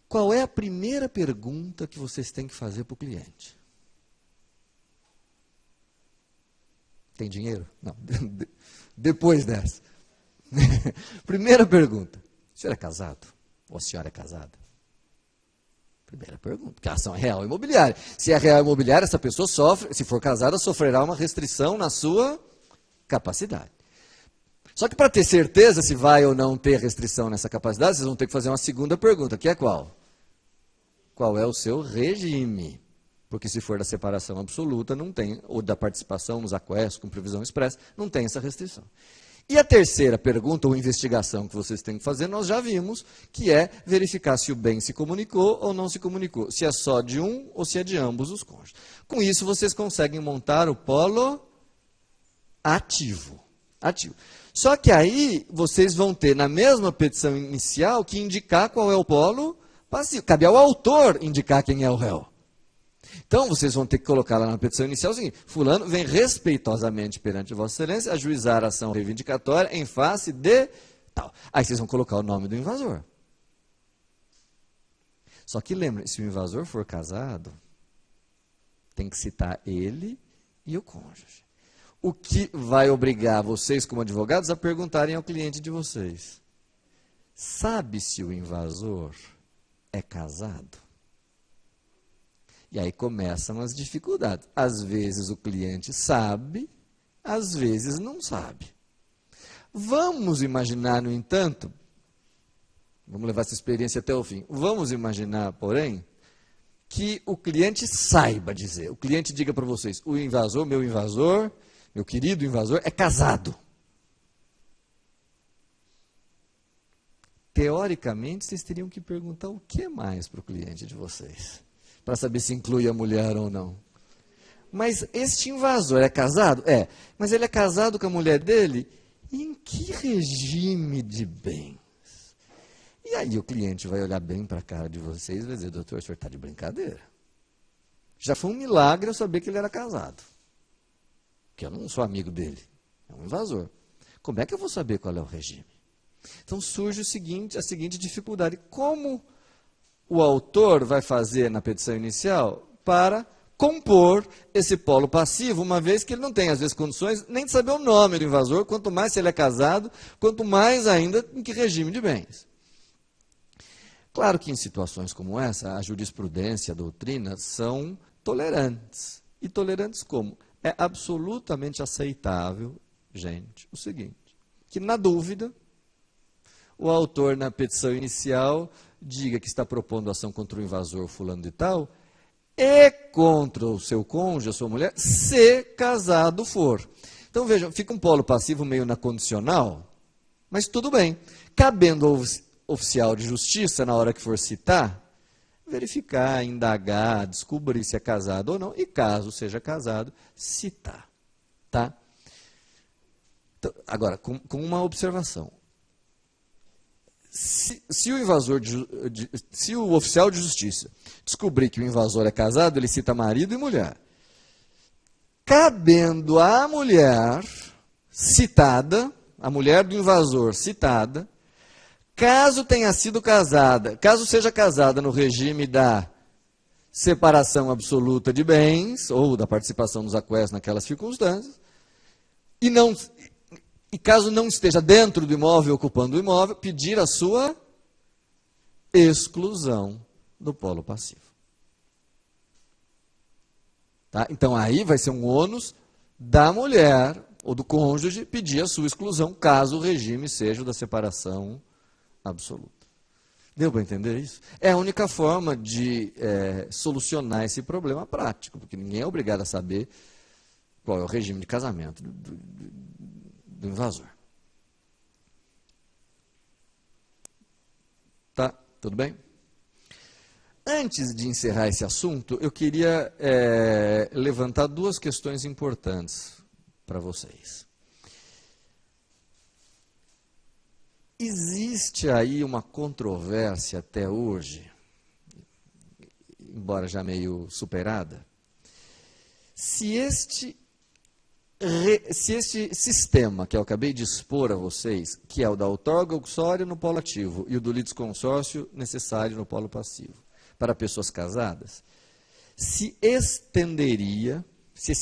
Qual é a primeira pergunta que vocês têm que fazer para o cliente? Tem dinheiro? Não. Depois dessa. Primeira pergunta. O senhor é casado? Ou a senhora é casada? Primeira pergunta. Porque a ação é real imobiliária. Se é real imobiliária, essa pessoa sofre, se for casada, sofrerá uma restrição na sua capacidade. Só que para ter certeza se vai ou não ter restrição nessa capacidade, vocês vão ter que fazer uma segunda pergunta, que é qual? Qual é o seu regime? Porque se for da separação absoluta, não tem, ou da participação nos aquestos com previsão expressa, não tem essa restrição. E a terceira pergunta, ou investigação que vocês têm que fazer, nós já vimos, que é verificar se o bem se comunicou ou não se comunicou, se é só de um ou se é de ambos os cônjuges. Com isso, vocês conseguem montar o polo ativo. Só que aí, vocês vão ter, na mesma petição inicial, que indicar qual é o polo passivo. Cabe ao autor indicar quem é o réu. Então, vocês vão ter que colocar lá na petição inicial o seguinte: fulano vem respeitosamente perante Vossa Excelência ajuizar a ação reivindicatória em face de tal. Aí vocês vão colocar o nome do invasor. Só que lembrem, se o invasor for casado, tem que citar ele e o cônjuge. o que vai obrigar vocês, como advogados, a perguntarem ao cliente de vocês: sabe se o invasor é casado? E aí começam as dificuldades. Às vezes o cliente sabe, às vezes não sabe. Vamos imaginar, no entanto, vamos levar essa experiência até o fim, vamos imaginar, porém, que o cliente saiba dizer, o cliente diga para vocês: o invasor, meu querido invasor, é casado. Teoricamente, vocês teriam que perguntar o que mais para o cliente de vocês, para saber se inclui a mulher ou não. Mas este invasor é casado? É. Mas ele é casado com a mulher dele? Em que regime de bens? E aí o cliente vai olhar bem para a cara de vocês e vai dizer: doutor, o senhor está de brincadeira. Já foi um milagre eu saber que ele era casado. Porque eu não sou amigo dele. É um invasor. Como é que eu vou saber qual é o regime? Então surge a seguinte dificuldade: como o autor vai fazer na petição inicial para compor esse polo passivo, uma vez que ele não tem, às vezes, condições nem de saber o nome do invasor, quanto mais se ele é casado, quanto mais ainda em que regime de bens. Claro que em situações como essa, a jurisprudência, a doutrina são tolerantes. E tolerantes como? É absolutamente aceitável, gente, o seguinte: que na dúvida, o autor, na petição inicial, diga que está propondo ação contra o invasor fulano de tal e contra o seu cônjuge, a sua mulher, se casado for. Então, vejam, fica um polo passivo meio na condicional, mas tudo bem. Cabendo ao oficial de justiça, na hora que for citar, verificar, indagar, descobrir se é casado ou não, e caso seja casado, citar. Tá? Então, agora, com uma observação. Se o oficial de justiça descobrir que o invasor é casado, ele cita marido e mulher. Cabendo à mulher citada, a mulher do invasor citada, caso tenha sido casada, caso seja casada no regime da separação absoluta de bens, ou da participação dos aquestos naquelas circunstâncias, e caso não esteja dentro do imóvel, ocupando o imóvel, pedir a sua exclusão do polo passivo. Tá? Então, aí vai ser um ônus da mulher ou do cônjuge pedir a sua exclusão, caso o regime seja o da separação absoluta. Deu para entender isso? É a única forma de solucionar esse problema prático, porque ninguém é obrigado a saber qual é o regime de casamento do invasor. Tá? Tudo bem? Antes de encerrar esse assunto, eu queria levantar duas questões importantes para vocês. Existe aí uma controvérsia até hoje, embora já meio superada, se este sistema que eu acabei de expor a vocês, que é o da outorga uxória no polo ativo e o do litisconsórcio necessário no polo passivo, para pessoas casadas, se esse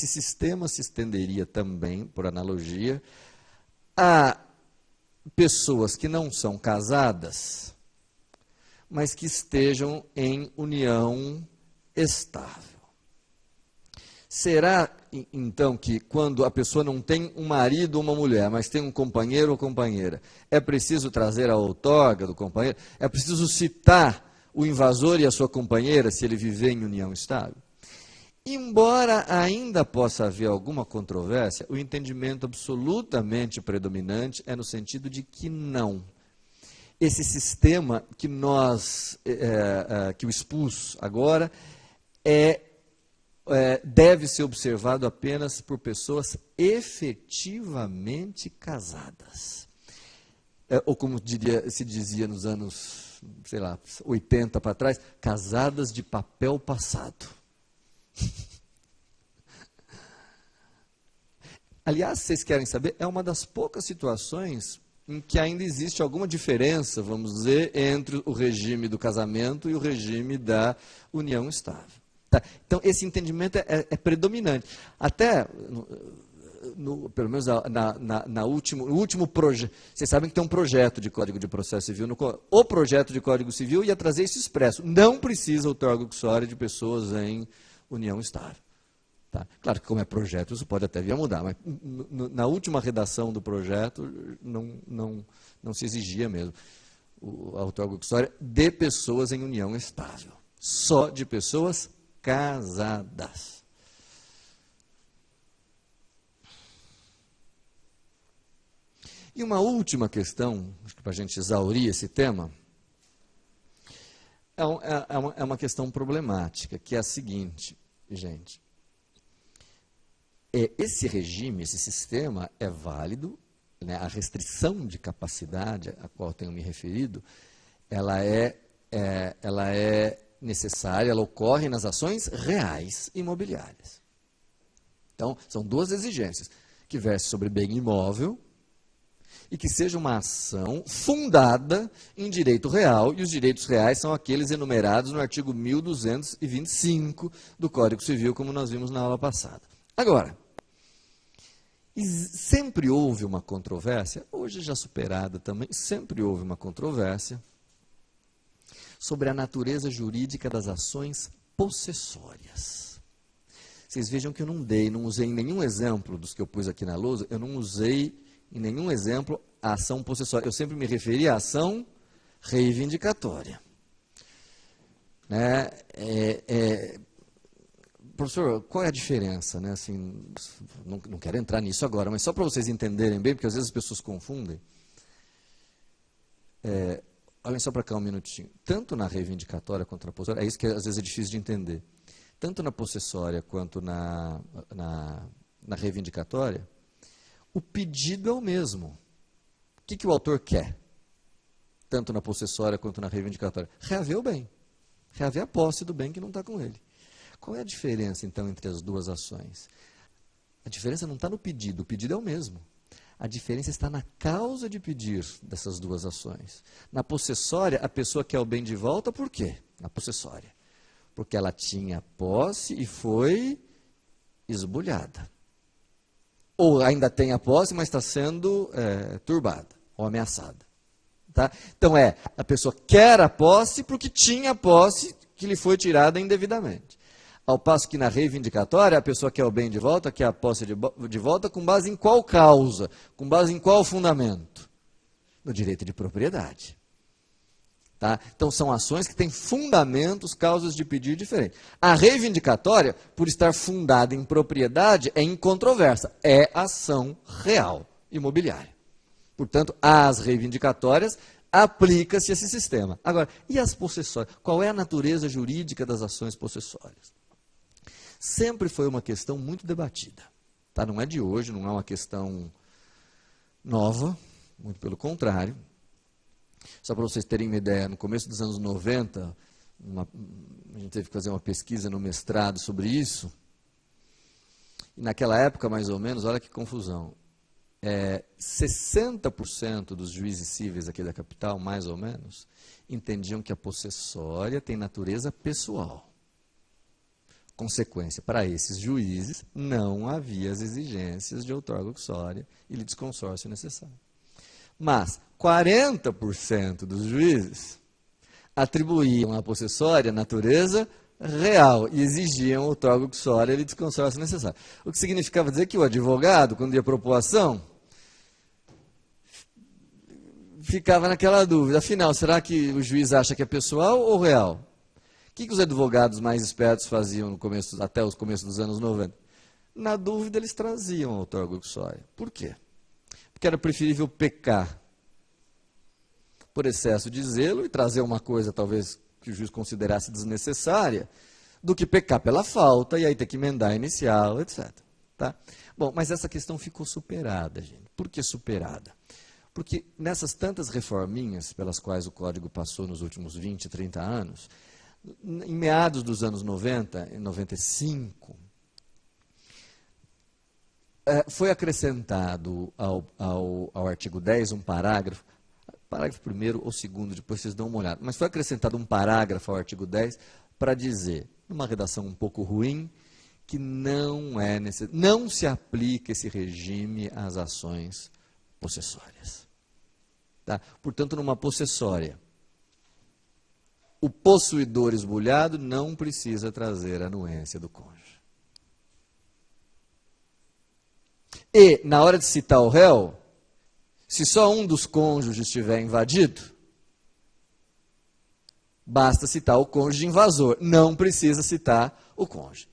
sistema se estenderia também, por analogia, a pessoas que não são casadas, mas que estejam em união estável. Será, então, que quando a pessoa não tem um marido ou uma mulher, mas tem um companheiro ou companheira, é preciso trazer a outorga do companheiro? É preciso citar o invasor e a sua companheira se ele viver em união estável? Embora ainda possa haver alguma controvérsia, o entendimento absolutamente predominante é no sentido de que não. Esse sistema que eu expus agora deve ser observado apenas por pessoas efetivamente casadas. Ou como se dizia nos anos, 80 para trás, casadas de papel passado. Aliás, vocês querem saber, é uma das poucas situações em que ainda existe alguma diferença, vamos dizer, entre o regime do casamento e o regime da união estável. Tá? Então, esse entendimento é predominante. Até, pelo menos no último projeto, vocês sabem que tem um projeto de Código de Processo Civil, o projeto de Código Civil ia trazer isso expresso, não precisa o outorgo uxória de pessoas em união estável. Tá? Claro que como é projeto, isso pode até vir a mudar, mas na última redação do projeto não se exigia mesmo o outorgo uxória de pessoas em união estável, só de pessoas casadas. E uma última questão, para a gente exaurir esse tema, é uma questão problemática, que é a seguinte, gente. Esse regime, esse sistema é válido, né? A restrição de capacidade a qual tenho me referido, ela é necessária, ela ocorre nas ações reais imobiliárias. Então, são duas exigências, que verse sobre bem imóvel e que seja uma ação fundada em direito real, e os direitos reais são aqueles enumerados no artigo 1225 do Código Civil, como nós vimos na aula passada. Agora, sempre houve uma controvérsia, hoje já superada também, sempre houve uma controvérsia sobre a natureza jurídica das ações possessórias. Vocês vejam que eu não usei em nenhum exemplo dos que eu pus aqui na lousa, eu não usei em nenhum exemplo a ação possessória. Eu sempre me referi à ação reivindicatória. Né? Professor, qual é a diferença? Né? Assim, não quero entrar nisso agora, mas só para vocês entenderem bem, porque às vezes as pessoas confundem. Olhem só para cá um minutinho. Tanto na reivindicatória quanto na possessória, é isso que às vezes é difícil de entender. Tanto na possessória quanto na reivindicatória, o pedido é o mesmo. O que o autor quer? Tanto na possessória quanto na reivindicatória? Reaver o bem. Reaver a posse do bem que não está com ele. Qual é a diferença, então, entre as duas ações? A diferença não está no pedido, o pedido é o mesmo. A diferença está na causa de pedir dessas duas ações. Na possessória, a pessoa quer o bem de volta, por quê? Na possessória. Porque ela tinha posse e foi esbulhada. Ou ainda tem a posse, mas está sendo turbada ou ameaçada. Tá? Então a pessoa quer a posse porque tinha a posse que lhe foi tirada indevidamente. Ao passo que na reivindicatória, a pessoa quer o bem de volta, quer a posse de volta, com base em qual causa? Com base em qual fundamento? No direito de propriedade. Tá? Então, são ações que têm fundamentos, causas de pedir diferentes. A reivindicatória, por estar fundada em propriedade, é incontroversa. É ação real imobiliária. Portanto, às reivindicatórias, aplica-se esse sistema. Agora, e as possessórias? Qual é a natureza jurídica das ações possessórias? Sempre foi uma questão muito debatida. Tá? Não é de hoje, não é uma questão nova, muito pelo contrário. Só para vocês terem uma ideia, no começo dos anos 90, a gente teve que fazer uma pesquisa no mestrado sobre isso. E naquela época, mais ou menos, olha que confusão, 60% dos juízes cíveis aqui da capital, mais ou menos, entendiam que a possessória tem natureza pessoal. Consequência, para esses juízes, não havia as exigências de outorga uxória e litisconsórcio necessário. Mas 40% dos juízes atribuíam à possessória natureza real e exigiam outorga uxória e litisconsórcio necessário. O que significava dizer que o advogado, quando ia propor a ação, ficava naquela dúvida. Afinal, será que o juiz acha que é pessoal ou real? O que os advogados mais espertos faziam até os começos dos anos 90? Na dúvida, eles traziam a outorga uxória. Por quê? Porque era preferível pecar por excesso de zelo e trazer uma coisa, talvez, que o juiz considerasse desnecessária, do que pecar pela falta e aí ter que emendar a inicial, etc. Tá? Bom, mas essa questão ficou superada, gente. Por que superada? Porque nessas tantas reforminhas pelas quais o Código passou nos últimos 20, 30 anos, em meados dos anos 90, em 95, foi acrescentado ao artigo 10 um parágrafo 1º ou 2º, depois vocês dão uma olhada, mas foi acrescentado um parágrafo ao artigo 10 para dizer, numa redação um pouco ruim, que não se aplica esse regime às ações possessórias. Tá? Portanto, numa possessória, o possuidor esbulhado não precisa trazer a anuência do cônjuge. E, na hora de citar o réu, se só um dos cônjuges estiver invadido, basta citar o cônjuge invasor, não precisa citar o cônjuge.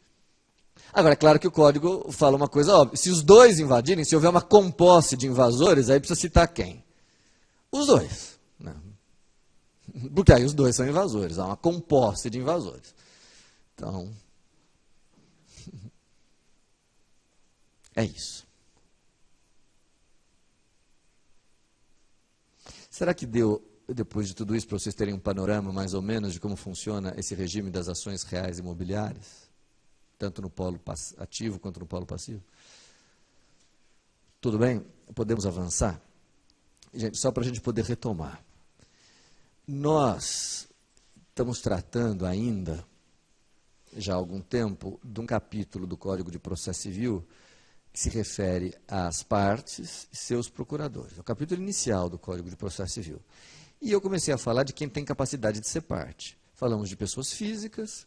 Agora, é claro que o código fala uma coisa óbvia, se os dois invadirem, se houver uma composse de invasores, aí precisa citar quem? Os dois. Né? Porque aí os dois são invasores, há uma composse de invasores. Então, é isso. Será que deu, depois de tudo isso, para vocês terem um panorama mais ou menos de como funciona esse regime das ações reais imobiliárias? Tanto no polo ativo quanto no polo passivo? Tudo bem? Podemos avançar? Gente, só para a gente poder retomar. Nós estamos tratando ainda, já há algum tempo, de um capítulo do Código de Processo Civil que se refere às partes e seus procuradores. É o capítulo inicial do Código de Processo Civil. E eu comecei a falar de quem tem capacidade de ser parte. Falamos de pessoas físicas,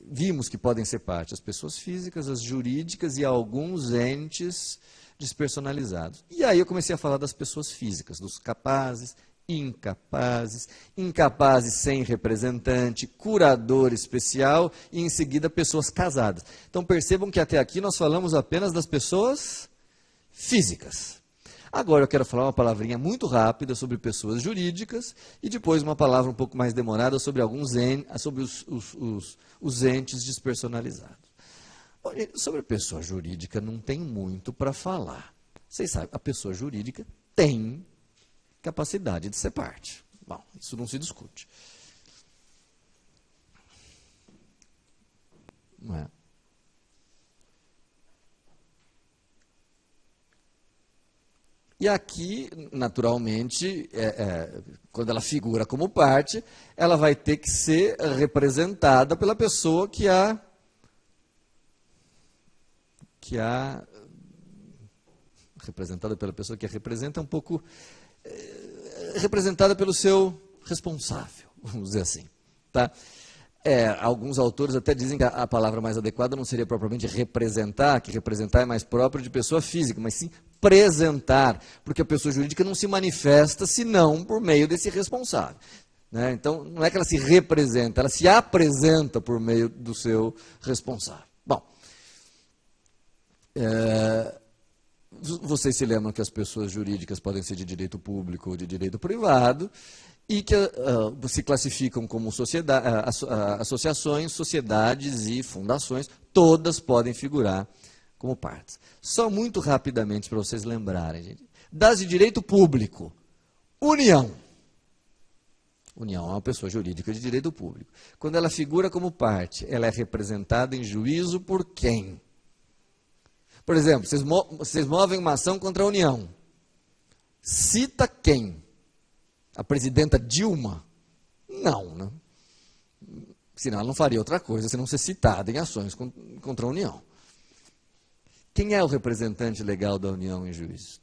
vimos que podem ser parte as pessoas físicas, as jurídicas e alguns entes despersonalizados. E aí eu comecei a falar das pessoas físicas, dos capazes, incapazes, incapazes sem representante, curador especial e, em seguida, pessoas casadas. Então, percebam que até aqui nós falamos apenas das pessoas físicas. Agora eu quero falar uma palavrinha muito rápida sobre pessoas jurídicas e depois uma palavra um pouco mais demorada sobre sobre os entes despersonalizados. Sobre a pessoa jurídica não tem muito para falar. Vocês sabem, a pessoa jurídica tem capacidade de ser parte. Bom, isso não se discute. Não é? E aqui, naturalmente, quando ela figura como parte, ela vai ter que ser representada pela pessoa que a representada pela pessoa que a representa, um pouco representada pelo seu responsável, vamos dizer assim. Tá? Alguns autores até dizem que a palavra mais adequada não seria propriamente representar, que representar é mais próprio de pessoa física, mas sim presentar, porque a pessoa jurídica não se manifesta senão por meio desse responsável. Né? Então, não é que ela se representa, ela se apresenta por meio do seu responsável. Bom, vocês se lembram que as pessoas jurídicas podem ser de direito público ou de direito privado e que se classificam como associações, sociedades e fundações, todas podem figurar como partes. Só muito rapidamente para vocês lembrarem, gente. Das de direito público, União. União é uma pessoa jurídica de direito público. Quando ela figura como parte, ela é representada em juízo por quem? Por exemplo, vocês movem uma ação contra a União. Cita quem? A presidenta Dilma? Não, né? Senão ela não faria outra coisa, senão ser citada em ações contra a União. Quem é o representante legal da União em juízo?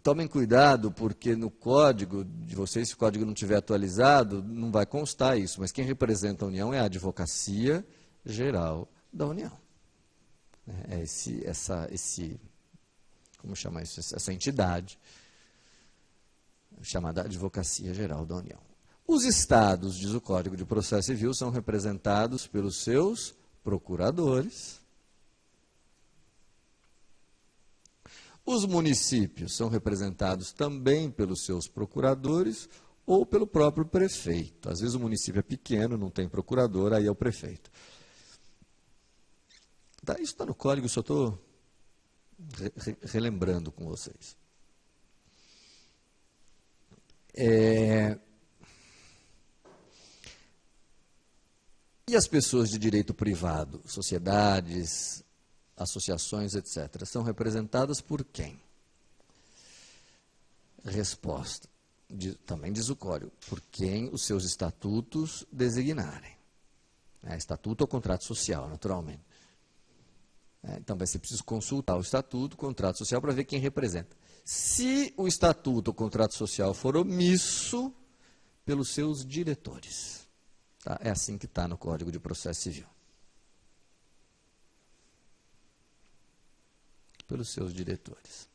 Tomem cuidado, porque no código de vocês, se o código não estiver atualizado, não vai constar isso, mas quem representa a União é a Advocacia Geral da União. Como chama isso? Essa entidade chamada Advocacia Geral da União. Os estados, diz o Código de Processo Civil, são representados pelos seus procuradores. Os municípios são representados também pelos seus procuradores ou pelo próprio prefeito. Às vezes o município é pequeno, não tem procurador, aí é o prefeito. Tá, isso está no código, só estou relembrando com vocês. E as pessoas de direito privado, sociedades, associações, etc., são representadas por quem? Resposta, também diz o código, por quem os seus estatutos designarem. Estatuto ou contrato social, naturalmente. Então vai ser preciso consultar o estatuto, o contrato social, para ver quem representa. Se o estatuto ou contrato social for omisso, pelos seus diretores. Tá? É assim que está no Código de Processo Civil. Pelos seus diretores.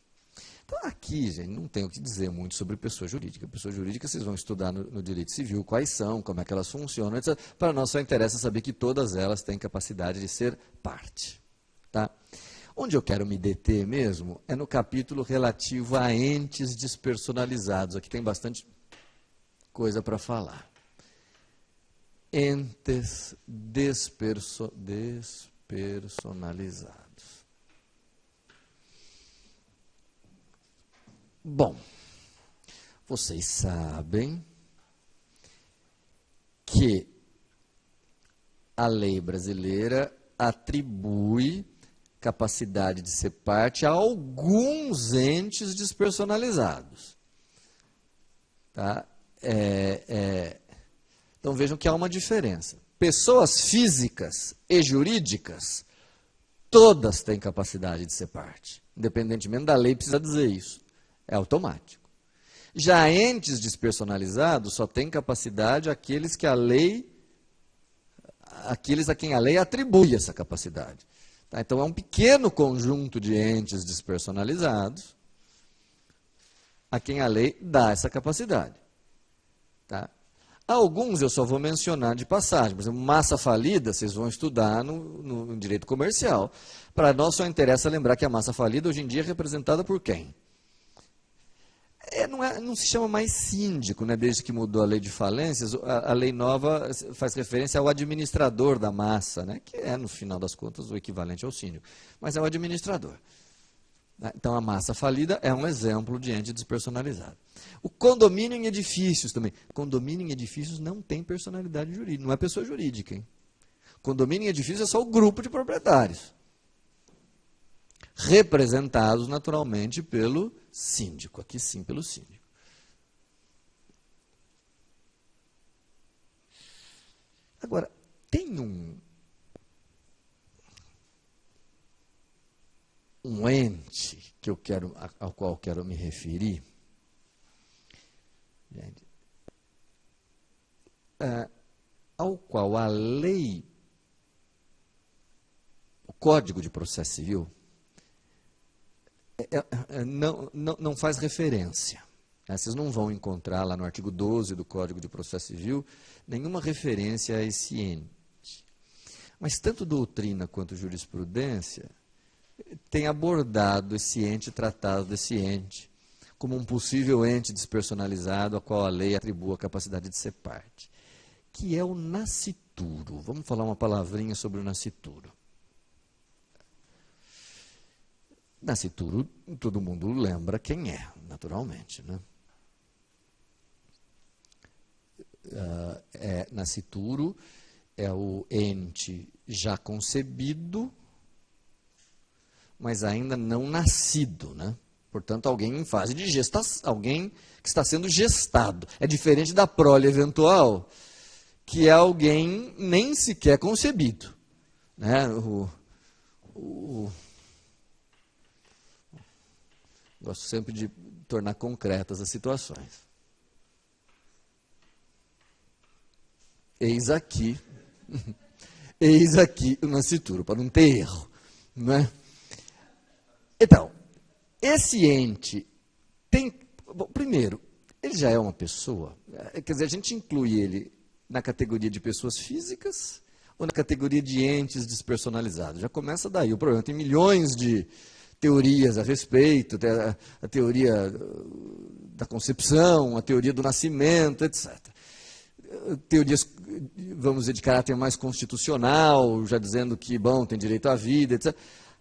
Então, aqui, gente, não tem o que dizer muito sobre pessoa jurídica. Pessoa jurídica, vocês vão estudar no direito civil quais são, como é que elas funcionam, etc. Para nós só interessa saber que todas elas têm capacidade de ser parte. Tá? Onde eu quero me deter mesmo é no capítulo relativo a entes despersonalizados. Aqui tem bastante coisa para falar. Entes despersonalizados. Bom, vocês sabem que a lei brasileira atribui capacidade de ser parte a alguns entes despersonalizados. Tá? Então vejam que há uma diferença. Pessoas físicas e jurídicas, todas têm capacidade de ser parte. Independentemente da lei, precisa dizer isso. É automático. Já entes despersonalizados só têm capacidade aqueles que a lei, aqueles a quem a lei atribui essa capacidade. Tá? Então é um pequeno conjunto de entes despersonalizados a quem a lei dá essa capacidade. Tá? Alguns eu só vou mencionar de passagem. Por exemplo, massa falida, vocês vão estudar no direito comercial. Para nós só interessa lembrar que a massa falida hoje em dia é representada por quem? Não se chama mais síndico, né? Desde que mudou a lei de falências, a lei nova faz referência ao administrador da massa, né? Que é, no final das contas, o equivalente ao síndico. Mas é o administrador. Então, a massa falida é um exemplo de ente despersonalizado. O condomínio em edifícios também. Condomínio em edifícios não tem personalidade jurídica, não é pessoa jurídica. Hein? Condomínio em edifícios é só o grupo de proprietários. Representados, naturalmente, pelo síndico. Aqui sim, pelo síndico. Agora, tem um ente que ao qual eu quero me referir, gente, ao qual a lei, o Código de Processo Civil, não faz referência. Vocês não vão encontrar lá no artigo 12 do Código de Processo Civil nenhuma referência a esse ente. Mas tanto doutrina quanto jurisprudência tem abordado esse ente, tratado desse ente, como um possível ente despersonalizado a qual a lei atribua a capacidade de ser parte, que é o nascituro. Vamos falar uma palavrinha sobre o nascituro. Nascituro, todo mundo lembra quem é, naturalmente. Né? Nascituro é o ente já concebido, mas ainda não nascido. Né? Portanto, alguém em fase de gestação, alguém que está sendo gestado. É diferente da prole eventual, que é alguém nem sequer concebido. Né? Gosto sempre de tornar concretas as situações. Eis aqui o nascituro, para não ter erro. Não é? Então, esse ente tem... Bom, primeiro, ele já é uma pessoa, quer dizer, a gente inclui ele na categoria de pessoas físicas ou na categoria de entes despersonalizados. Já começa daí o problema. Tem milhões de teorias a respeito, a teoria da concepção, a teoria do nascimento, etc. Teorias, vamos dizer, de caráter mais constitucional, já dizendo que, bom, tem direito à vida, etc.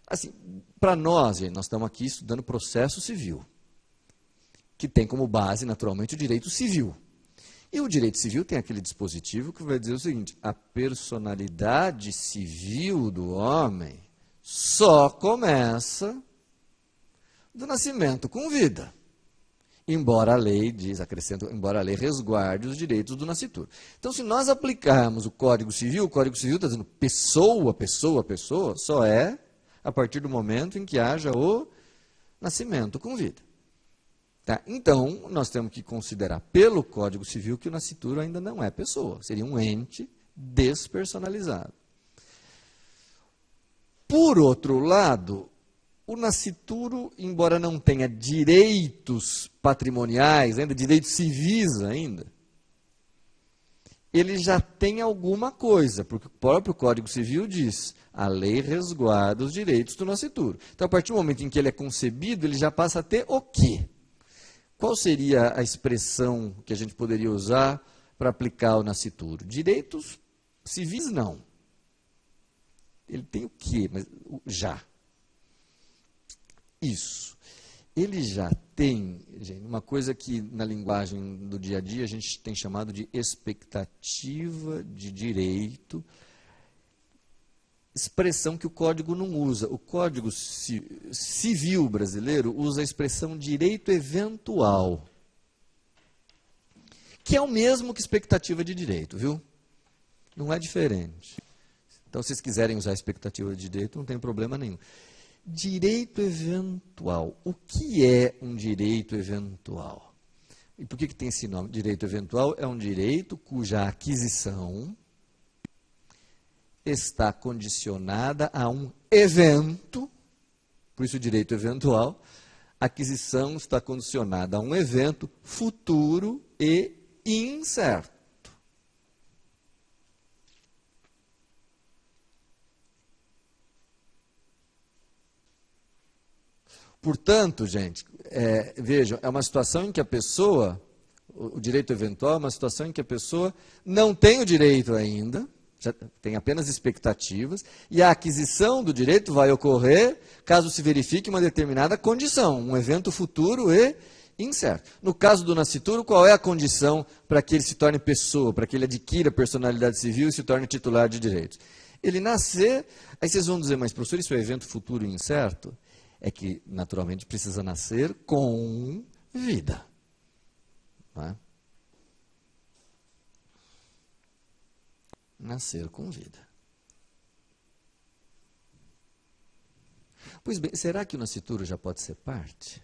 Assim, para nós, gente, nós estamos aqui estudando processo civil, que tem como base, naturalmente, o direito civil. E o direito civil tem aquele dispositivo que vai dizer o seguinte: a personalidade civil do homem só começa do nascimento com vida. embora a lei, acrescenta, embora a lei resguarde os direitos do nascituro. Então, se nós aplicarmos o Código Civil está dizendo pessoa, pessoa, pessoa, só é a partir do momento em que haja o nascimento com vida. Tá? Então, nós temos que considerar pelo Código Civil que o nascituro ainda não é pessoa, seria um ente despersonalizado. Por outro lado, o nascituro, embora não tenha direitos patrimoniais, ainda direitos civis ainda, ele já tem alguma coisa, porque o próprio Código Civil diz, a lei resguarda os direitos do nascituro. Então, a partir do momento em que ele é concebido, ele já passa a ter o quê? Qual seria a expressão que a gente poderia usar para aplicar o nascituro? Direitos civis, não. Ele tem o quê? Mas já. Isso. Ele já tem, gente, uma coisa que na linguagem do dia a dia a gente tem chamado de expectativa de direito, expressão que o Código não usa. O Código Civil brasileiro usa a expressão direito eventual, que é o mesmo que expectativa de direito, viu? Não é diferente. Então, se vocês quiserem usar a expectativa de direito, não tem problema nenhum. Direito eventual. O que é um direito eventual? E por que tem esse nome? Direito eventual é um direito cuja aquisição está condicionada a um evento, por isso o direito eventual, a aquisição está condicionada a um evento futuro e incerto. Portanto, gente, vejam, é uma situação em que a pessoa, o direito eventual é uma situação em que a pessoa não tem o direito ainda, já tem apenas expectativas, e a aquisição do direito vai ocorrer caso se verifique uma determinada condição, um evento futuro e incerto. No caso do nascituro, qual é a condição para que ele se torne pessoa, para que ele adquira personalidade civil e se torne titular de direitos? Ele nascer, aí vocês vão dizer, mas professor, isso é evento futuro e incerto? É que, naturalmente, precisa nascer com vida. Não é? Nascer com vida. Pois bem, será que o nascituro já pode ser parte?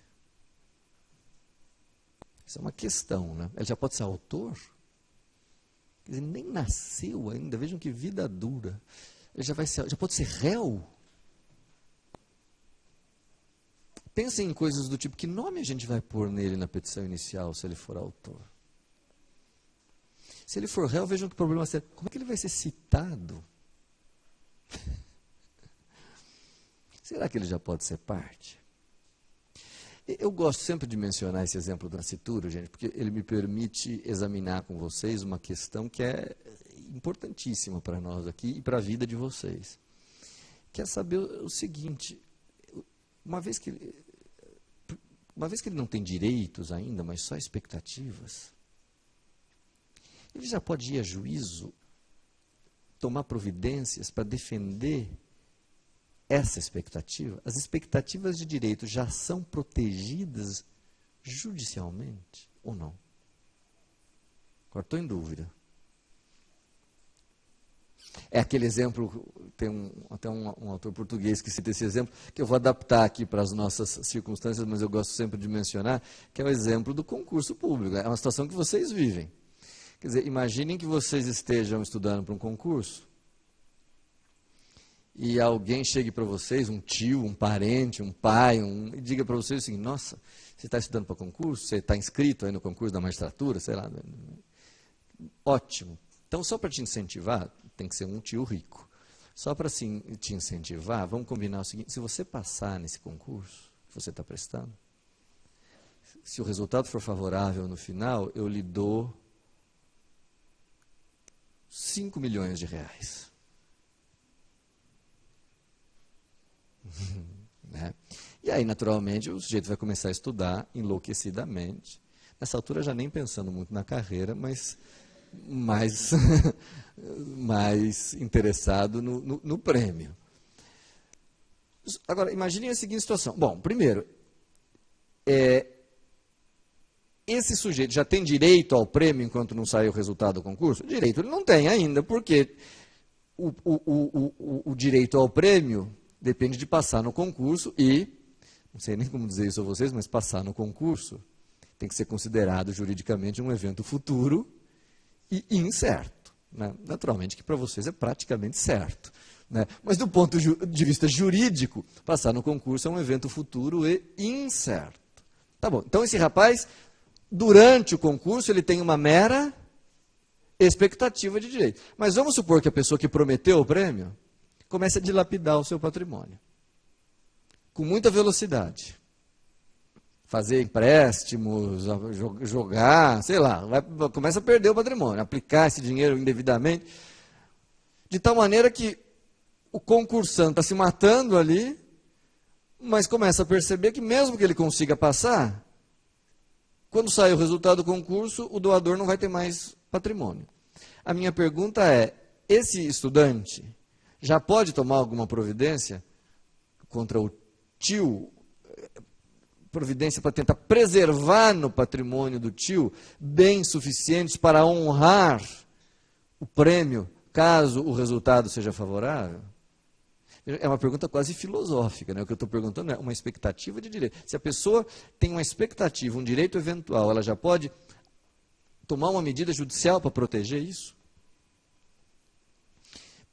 Isso é uma questão, né? Ele já pode ser autor? Quer dizer, nem nasceu ainda, vejam que vida dura. Ele já pode ser réu? Pensem em coisas do tipo, que nome a gente vai pôr nele na petição inicial, se ele for autor? Se ele for réu, vejam que o problema é, como é que ele vai ser citado? Será que ele já pode ser parte? Eu gosto sempre de mencionar esse exemplo do nascituro, gente, porque ele me permite examinar com vocês uma questão que é importantíssima para nós aqui e para a vida de vocês. Quer saber o seguinte, uma vez que ele não tem direitos ainda, mas só expectativas, ele já pode ir a juízo, tomar providências para defender essa expectativa. As expectativas de direito já são protegidas judicialmente ou não? Agora estou em dúvida. É aquele exemplo, tem até um autor português que cita esse exemplo, que eu vou adaptar aqui para as nossas circunstâncias, mas eu gosto sempre de mencionar, que é o exemplo do concurso público. É uma situação que vocês vivem. Quer dizer, imaginem que vocês estejam estudando para um concurso e alguém chegue para vocês, um tio, um parente, um pai, e diga para vocês assim, nossa, você está estudando para concurso? Você está inscrito aí no concurso da magistratura? Sei lá. Ótimo. Então, só para te incentivar, tem que ser um tio rico. Só para te incentivar, vamos combinar o seguinte, se você passar nesse concurso que você está prestando, se o resultado for favorável no final, eu lhe dou 5 milhões de reais. Né? E aí, naturalmente, o sujeito vai começar a estudar enlouquecidamente. Nessa altura, já nem pensando muito na carreira, mas mais interessado no prêmio. Agora, imaginem a seguinte situação. Bom, primeiro, esse sujeito já tem direito ao prêmio enquanto não saiu o resultado do concurso? Direito ele não tem ainda, porque o direito ao prêmio depende de passar no concurso e, não sei nem como dizer isso a vocês, mas passar no concurso tem que ser considerado juridicamente um evento futuro e incerto. Né? Naturalmente que para vocês é praticamente certo. Né? Mas do ponto de vista jurídico, passar no concurso é um evento futuro e incerto. Tá bom, então esse rapaz, durante o concurso, ele tem uma mera expectativa de direito. Mas vamos supor que a pessoa que prometeu o prêmio comece a dilapidar o seu patrimônio. Com muita velocidade. Fazer empréstimos, jogar, sei lá, começa a perder o patrimônio, aplicar esse dinheiro indevidamente, de tal maneira que o concursante está se matando ali, mas começa a perceber que mesmo que ele consiga passar, quando sair o resultado do concurso, o doador não vai ter mais patrimônio. A minha pergunta é, esse estudante já pode tomar alguma providência contra o tio, providência para tentar preservar no patrimônio do tio bens suficientes para honrar o prêmio, caso o resultado seja favorável? É uma pergunta quase filosófica, né? O que eu estou perguntando é uma expectativa de direito. Se a pessoa tem uma expectativa, um direito eventual, ela já pode tomar uma medida judicial para proteger isso?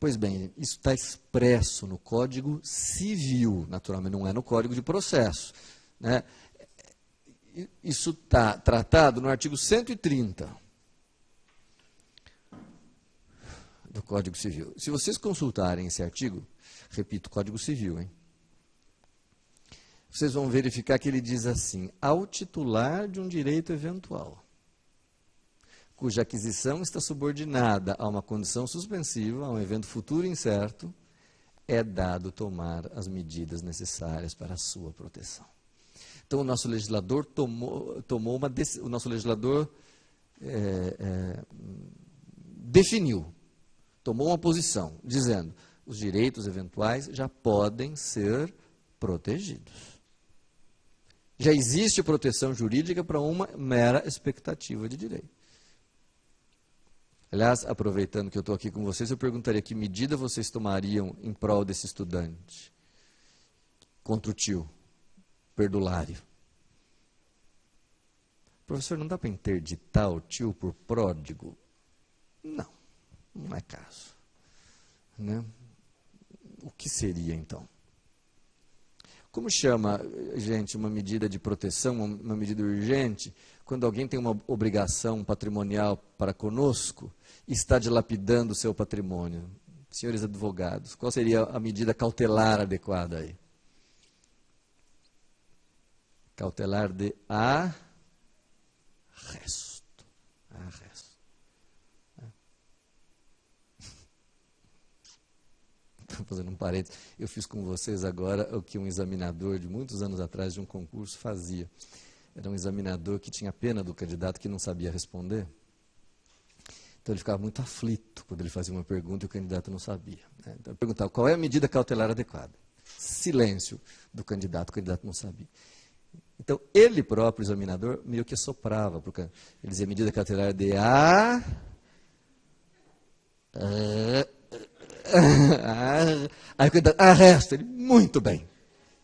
Pois bem, isso está expresso no Código Civil, naturalmente, não é no Código de Processo. Né? Isso está tratado no artigo 130 do Código Civil. Se vocês consultarem esse artigo, repito, Código Civil, hein? Vocês vão verificar que ele diz assim, ao titular de um direito eventual, cuja aquisição está subordinada a uma condição suspensiva, a um evento futuro incerto, é dado tomar as medidas necessárias para a sua proteção. Então, o nosso legislador definiu, tomou uma posição, dizendo, os direitos eventuais já podem ser protegidos. Já existe proteção jurídica para uma mera expectativa de direito. Aliás, aproveitando que eu estou aqui com vocês, eu perguntaria que medida vocês tomariam em prol desse estudante contra o tio, perdulário. Professor, não dá para interditar o tio por pródigo? Não, não é caso. Né? O que seria, então? Como chama, gente, uma medida de proteção, uma medida urgente, quando alguém tem uma obrigação patrimonial para conosco e está dilapidando o seu patrimônio? Senhores advogados, qual seria a medida cautelar adequada aí? Cautelar de arresto. Arresto. Estou fazendo um parênteses. Eu fiz com vocês agora o que um examinador de muitos anos atrás de um concurso fazia. Era um examinador que tinha pena do candidato que não sabia responder. Então ele ficava muito aflito quando ele fazia uma pergunta e o candidato não sabia. Né? Então ele perguntava qual é a medida cautelar adequada. Silêncio do candidato, o candidato não sabia. Então ele próprio, o examinador, meio que assoprava. Ele dizia medida cautelar de aí o candidato, arresto. Ele, muito bem,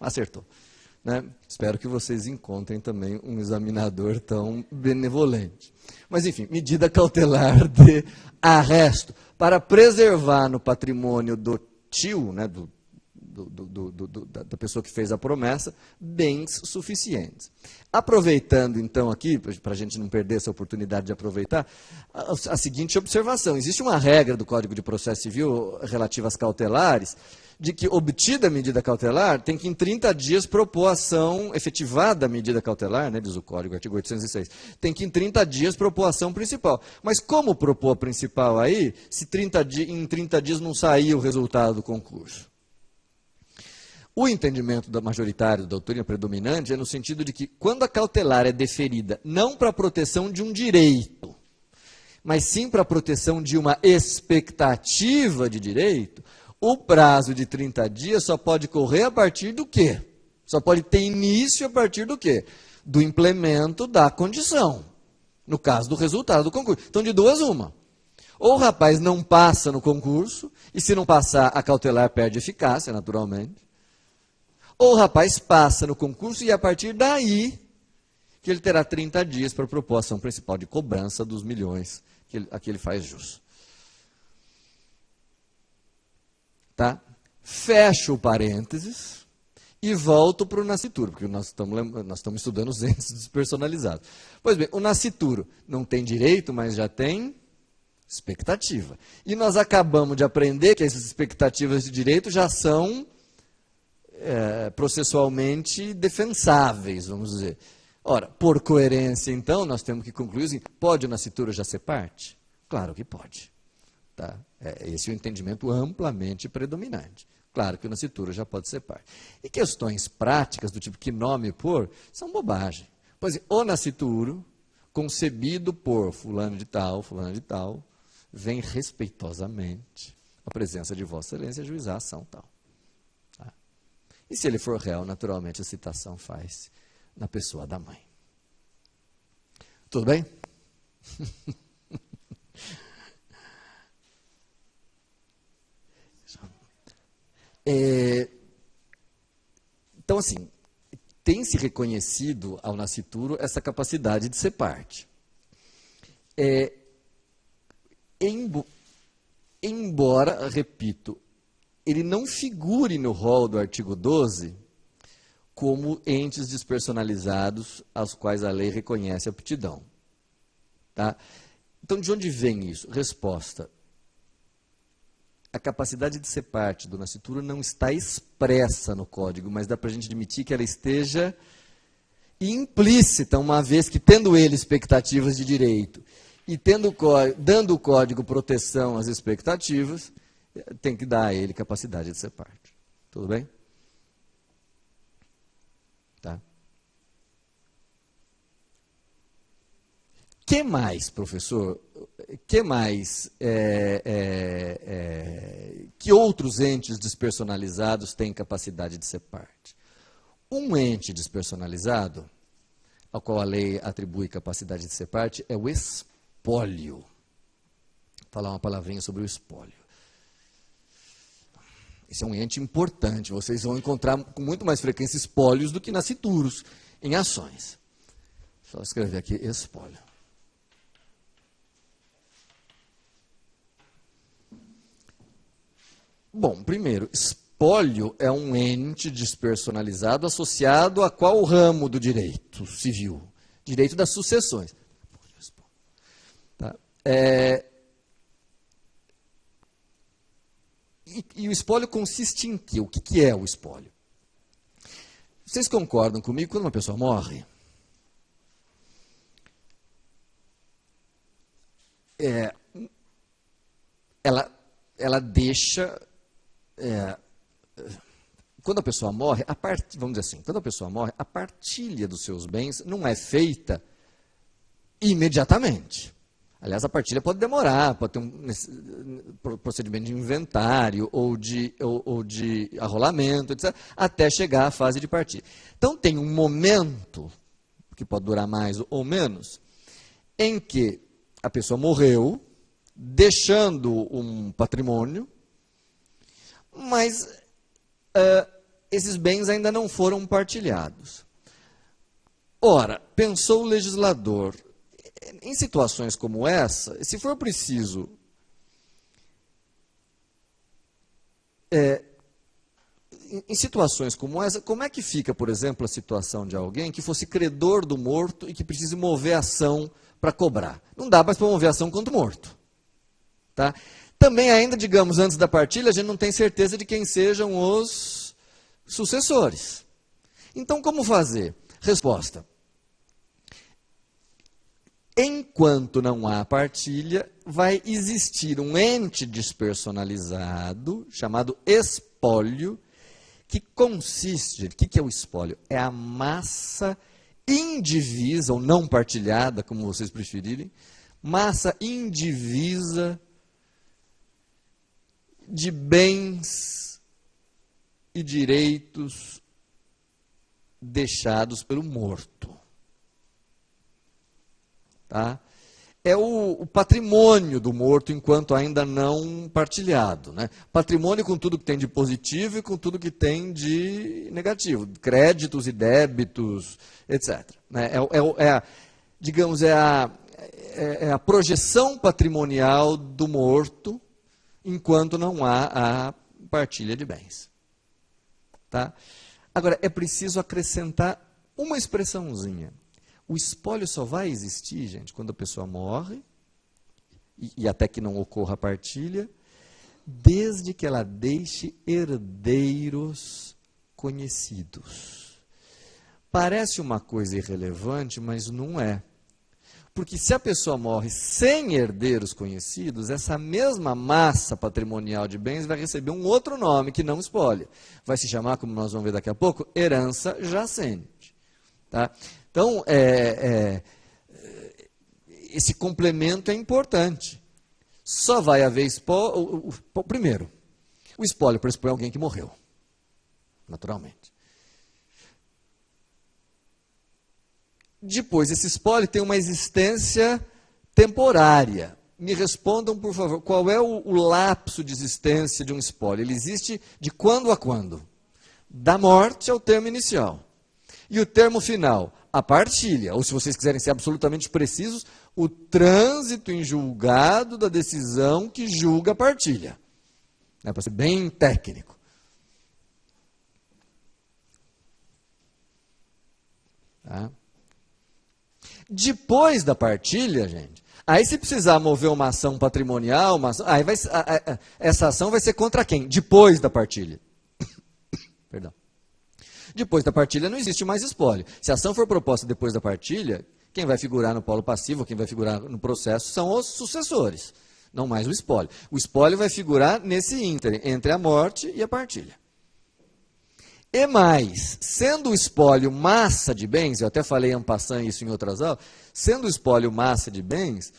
acertou. Né? Espero que vocês encontrem também um examinador tão benevolente. Mas, enfim, medida cautelar de arresto para preservar no patrimônio do tio, né, da pessoa que fez a promessa, bens suficientes. Aproveitando, então, aqui, para a gente não perder essa oportunidade de aproveitar, a seguinte observação. Existe uma regra do Código de Processo Civil relativa às cautelares, de que, obtida a medida cautelar, tem que em 30 dias propor ação efetivada a medida cautelar, né, diz o Código, artigo 806, tem que em 30 dias propor ação principal. Mas como propor a principal aí, se em 30 dias não sair o resultado do concurso? O entendimento da majoritário, da doutrina predominante, é no sentido de que, quando a cautelar é deferida não para a proteção de um direito, mas sim para a proteção de uma expectativa de direito, o prazo de 30 dias só pode correr a partir do quê? Só pode ter início a partir do quê? do implemento da condição, no caso do resultado do concurso. Então, de duas, uma. Ou o rapaz não passa no concurso, e se não passar, a cautelar perde eficácia, naturalmente. Ou o rapaz passa no concurso e, a partir daí, que ele terá 30 dias para propor a ação principal de cobrança dos milhões a que ele faz jus. Tá? Fecho o parênteses e volto para o nascituro, porque nós estamos estudando os entes despersonalizados. Pois bem, o nascituro não tem direito, mas já tem expectativa. E nós acabamos de aprender que essas expectativas de direito já são processualmente defensáveis, vamos dizer. Ora, por coerência, então, nós temos que concluir assim, pode o nascituro já ser parte? Claro que pode. Tá? Esse é o entendimento amplamente predominante. Claro que o nascituro já pode ser parte. E questões práticas, do tipo que nome pôr, são bobagem. Pois é, o nascituro, concebido por fulano de tal, vem respeitosamente à presença de Vossa Excelência ajuizar a ação tal. Tá? E se ele for réu, naturalmente a citação faz na pessoa da mãe. Tudo bem? Então, assim, tem-se reconhecido ao nascituro essa capacidade de ser parte. Embora, repito, ele não figure no rol do artigo 12 como entes despersonalizados aos quais a lei reconhece aptidão. Tá? Então, de onde vem isso? Resposta. A capacidade de ser parte do nascituro não está expressa no código, mas dá para a gente admitir que ela esteja implícita, uma vez que, tendo ele expectativas de direito e dando o código proteção às expectativas, tem que dar a ele capacidade de ser parte. Tudo bem? Tá? Que mais, professor? Que mais? Que outros entes despersonalizados têm capacidade de ser parte? Um ente despersonalizado, ao qual a lei atribui capacidade de ser parte, é o espólio. Vou falar uma palavrinha sobre o espólio. Esse é um ente importante. Vocês vão encontrar com muito mais frequência espólios do que nascituros em ações. Só escrever aqui espólio. Bom, primeiro, espólio é um ente despersonalizado associado a qual ramo do direito civil? Direito das sucessões. Tá? E o espólio consiste em quê? O que é o espólio? Vocês concordam comigo quando uma pessoa morre? Ela deixa... quando a pessoa morre, vamos dizer assim, quando a pessoa morre, a partilha dos seus bens não é feita imediatamente. Aliás, a partilha pode demorar, pode ter um procedimento de inventário ou de arrolamento, etc., até chegar à fase de partilha. Então, tem um momento, que pode durar mais ou menos, em que a pessoa morreu, deixando um patrimônio, mas esses bens ainda não foram partilhados. Ora, pensou o legislador, em situações como essa, se for preciso em situações como essa, como é que fica, por exemplo, a situação de alguém que fosse credor do morto e que precise mover ação para cobrar? Não dá mais para mover ação contra o morto. Tá? Também ainda, digamos, antes da partilha, a gente não tem certeza de quem sejam os sucessores. Então, como fazer? Resposta. Enquanto não há partilha, vai existir um ente despersonalizado, chamado espólio, que consiste... O que é o espólio? É a massa indivisa, ou não partilhada, como vocês preferirem, massa indivisa de bens e direitos deixados pelo morto. tá? É o patrimônio do morto enquanto ainda não partilhado, né? Patrimônio com tudo que tem de positivo e com tudo que tem de negativo, créditos e débitos, etc. Né? Digamos, é a projeção patrimonial do morto enquanto não há a partilha de bens. Tá? Agora, é preciso acrescentar uma expressãozinha. O espólio só vai existir, gente, quando a pessoa morre, e até que não ocorra a partilha, desde que ela deixe herdeiros conhecidos. Parece uma coisa irrelevante, mas não é. Porque se a pessoa morre sem herdeiros conhecidos, essa mesma massa patrimonial de bens vai receber um outro nome que não espólio. Vai se chamar, como nós vamos ver daqui a pouco, herança jacente. Tá? Então, esse complemento é importante. Só vai haver espólio. Primeiro, o espólio pressupõe alguém que morreu, naturalmente. Depois, esse espólio tem uma existência temporária. Me respondam, por favor, qual é o lapso de existência de um espólio? Ele existe de quando a quando? Da morte ao termo inicial. E o termo final? A partilha, ou se vocês quiserem ser absolutamente precisos, o trânsito em julgado da decisão que julga a partilha. É para ser bem técnico. Tá? Depois da partilha, gente, aí se precisar mover uma ação patrimonial, aí essa ação vai ser contra quem? Depois da partilha. Perdão. Depois da partilha não existe mais espólio. Se a ação for proposta depois da partilha, quem vai figurar no polo passivo, quem vai figurar no processo são os sucessores, não mais o espólio. O espólio vai figurar nesse ínterim, entre a morte e a partilha. E mais, sendo o espólio massa de bens, eu até falei en passant isso em outras aulas, sendo o espólio massa de bens,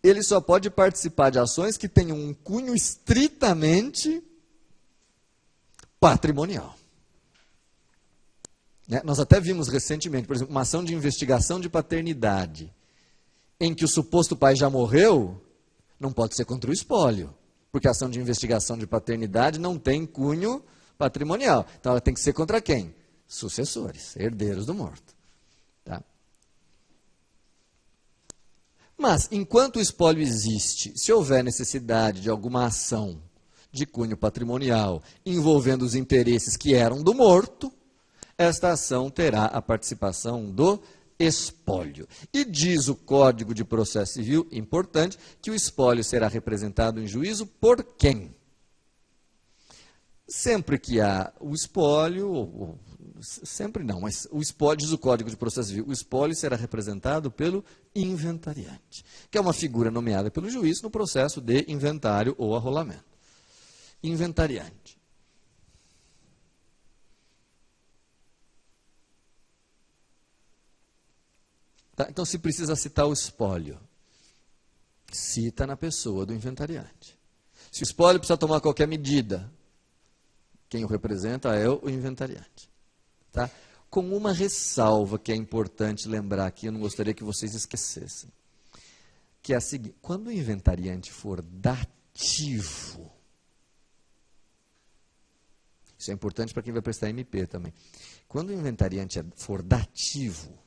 ele só pode participar de ações que tenham um cunho estritamente patrimonial. Nós até vimos recentemente, por exemplo, uma ação de investigação de paternidade, em que o suposto pai já morreu, não pode ser contra o espólio, porque a ação de investigação de paternidade não tem cunho patrimonial. Então ela tem que ser contra quem? Sucessores, herdeiros do morto. Tá? Mas, enquanto o espólio existe, se houver necessidade de alguma ação de cunho patrimonial envolvendo os interesses que eram do morto, esta ação terá a participação do espólio. E diz o Código de Processo Civil, importante, que o espólio será representado em juízo por quem? Sempre que há o espólio, sempre não, mas o espólio, diz o Código de Processo Civil, o espólio será representado pelo inventariante, que é uma figura nomeada pelo juiz no processo de inventário ou arrolamento. Inventariante. Tá? Então, se precisa citar o espólio, cita na pessoa do inventariante. Se o espólio precisa tomar qualquer medida, quem o representa é o inventariante. Tá? Com uma ressalva que é importante lembrar aqui, eu não gostaria que vocês esquecessem, que é a seguinte: quando o inventariante for dativo, isso é importante para quem vai prestar MP também, quando o inventariante for dativo,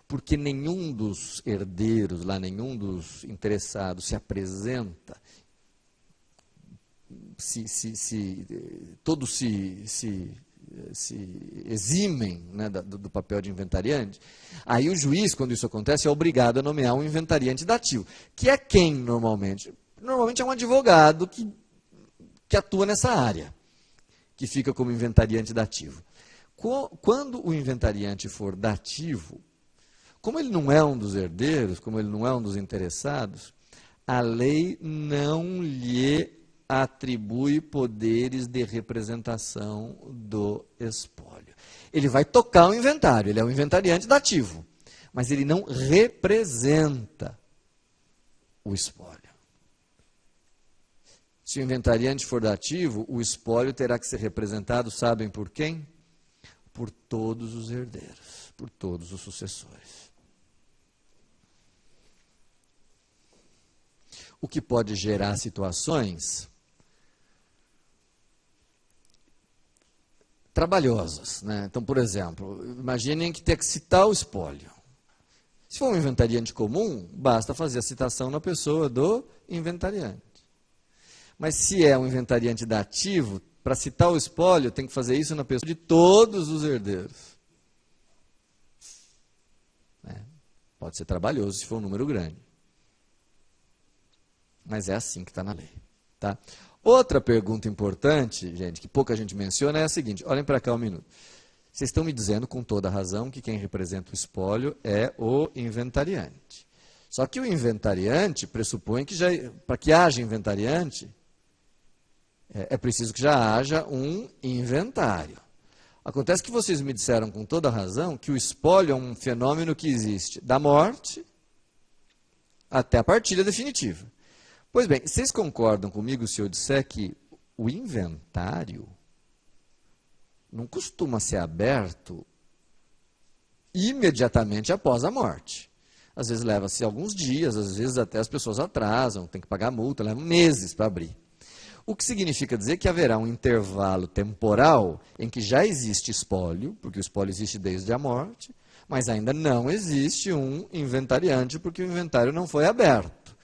porque nenhum dos herdeiros, nenhum dos interessados se apresenta, todos se eximem, né, do papel de inventariante, aí o juiz, quando isso acontece, é obrigado a nomear um inventariante dativo, que é quem normalmente? Normalmente é um advogado que atua nessa área, que fica como inventariante dativo. Quando o inventariante for dativo, como ele não é um dos herdeiros, como ele não é um dos interessados, a lei não lhe atribui poderes de representação do espólio. Ele vai tocar o inventário, ele é o inventariante dativo, mas ele não representa o espólio. Se o inventariante for dativo, o espólio terá que ser representado, sabem por quem? Por todos os herdeiros, por todos os sucessores. o que pode gerar situações trabalhosas, né? Então, por exemplo, imaginem que tem que citar o espólio. Se for um inventariante comum, basta fazer a citação na pessoa do inventariante. Mas se é um inventariante dativo, para citar o espólio, tem que fazer isso na pessoa de todos os herdeiros. Pode ser trabalhoso se for um número grande. Mas é assim que está na lei. Tá? Outra pergunta importante, gente, que pouca gente menciona, é a seguinte. Olhem para cá um minuto. Vocês estão me dizendo, com toda razão, que quem representa o espólio é o inventariante. Só que o inventariante pressupõe que, para que haja inventariante, é preciso que já haja um inventário. Acontece que vocês me disseram, com toda razão, que o espólio é um fenômeno que existe da morte até a partilha definitiva. Pois bem, vocês concordam comigo se eu disser que o inventário não costuma ser aberto imediatamente após a morte? Às vezes leva-se alguns dias, às vezes até as pessoas atrasam, tem que pagar multa, leva meses para abrir. O que significa dizer que haverá um intervalo temporal em que já existe espólio, porque o espólio existe desde a morte, mas ainda não existe um inventariante, porque o inventário não foi aberto.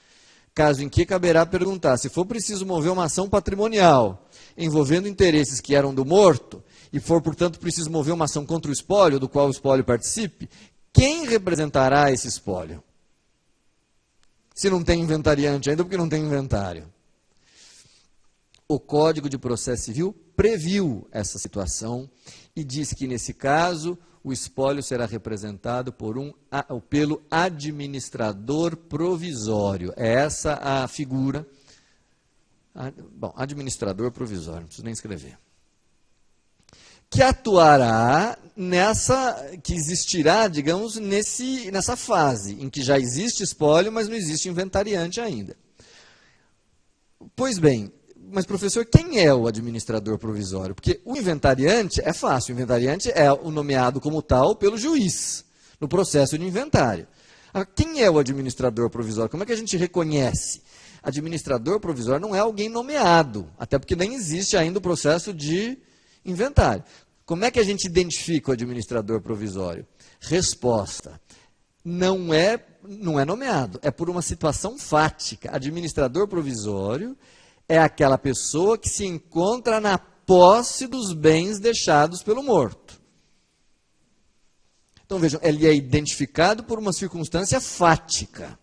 Caso em que caberá perguntar, se for preciso mover uma ação patrimonial envolvendo interesses que eram do morto, e for, portanto, preciso mover uma ação contra o espólio, do qual o espólio participe, quem representará esse espólio? Se não tem inventariante ainda, porque não tem inventário. O Código de Processo Civil previu essa situação e diz que, nesse caso, o espólio será representado pelo administrador provisório. É essa a figura. Bom, administrador provisório, não preciso nem escrever. Que atuará que existirá, digamos, nessa fase, em que já existe espólio, mas não existe inventariante ainda. Pois bem, mas professor, quem é o administrador provisório? Porque o inventariante é fácil, o inventariante é o nomeado como tal pelo juiz, no processo de inventário. Quem é o administrador provisório? Como é que a gente reconhece? Administrador provisório não é alguém nomeado, até porque nem existe ainda o processo de inventário. Como é que a gente identifica o administrador provisório? Resposta. Não é nomeado, é por uma situação fática. Administrador provisório é aquela pessoa que se encontra na posse dos bens deixados pelo morto. Então vejam, ele é identificado por uma circunstância fática.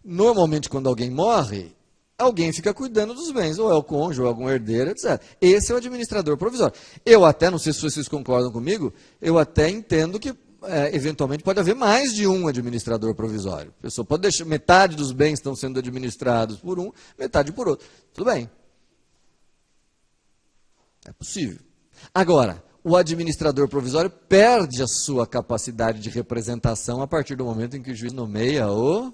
Normalmente, quando alguém morre, alguém fica cuidando dos bens, ou é o cônjuge, ou algum herdeiro, etc. Esse é o administrador provisório. Eu até, não sei se vocês concordam comigo, eu até entendo que, eventualmente, pode haver mais de um administrador provisório. A pessoa pode deixar, metade dos bens estão sendo administrados por um, metade por outro. Tudo bem. É possível. Agora, o administrador provisório perde a sua capacidade de representação a partir do momento em que o juiz nomeia o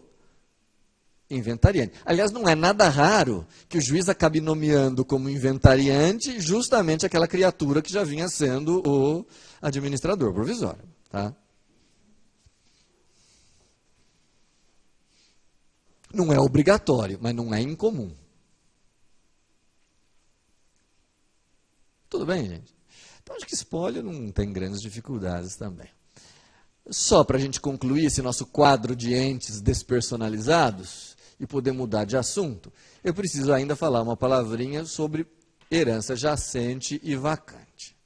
inventariante. Aliás, não é nada raro que o juiz acabe nomeando como inventariante justamente aquela criatura que já vinha sendo o administrador provisório. Tá? Não é obrigatório, mas não é incomum. Tudo bem, gente? Então, acho que espólio não tem grandes dificuldades também. Só para a gente concluir esse nosso quadro de entes despersonalizados e poder mudar de assunto, eu preciso ainda falar uma palavrinha sobre herança jacente e vacante.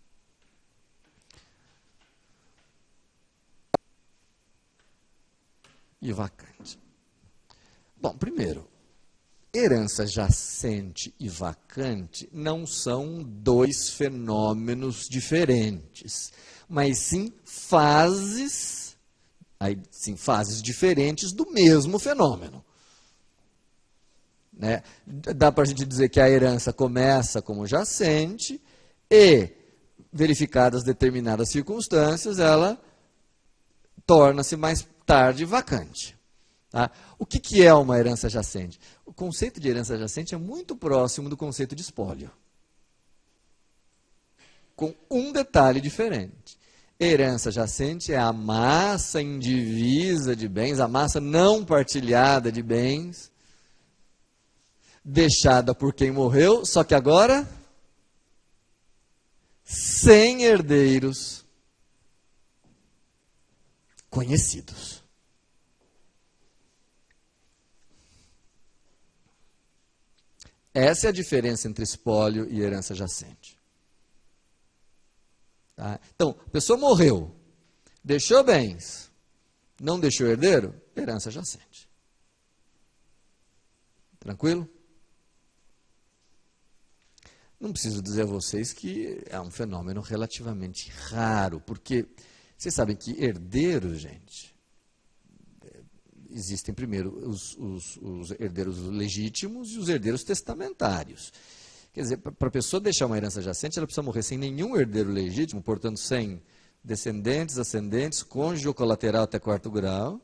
E vacante. Bom, primeiro, herança jacente e vacante não são dois fenômenos diferentes, mas sim fases diferentes do mesmo fenômeno. Né? Dá para a gente dizer que a herança começa como jacente e, verificadas determinadas circunstâncias, ela torna-se mais tarde vacante. Tá? O que é uma herança jacente? O conceito de herança jacente é muito próximo do conceito de espólio, com um detalhe diferente. Herança jacente é a massa indivisa de bens, a massa não partilhada de bens, deixada por quem morreu, só que agora sem herdeiros conhecidos. Essa é a diferença entre espólio e herança jacente. Tá? Então, a pessoa morreu, deixou bens, não deixou herdeiro, herança jacente. Tranquilo? Não preciso dizer a vocês que é um fenômeno relativamente raro, porque vocês sabem que herdeiros, gente, existem primeiro os herdeiros legítimos e os herdeiros testamentários. Quer dizer, para a pessoa deixar uma herança jacente, ela precisa morrer sem nenhum herdeiro legítimo, portanto, sem descendentes, ascendentes, cônjuge ou colateral até quarto grau,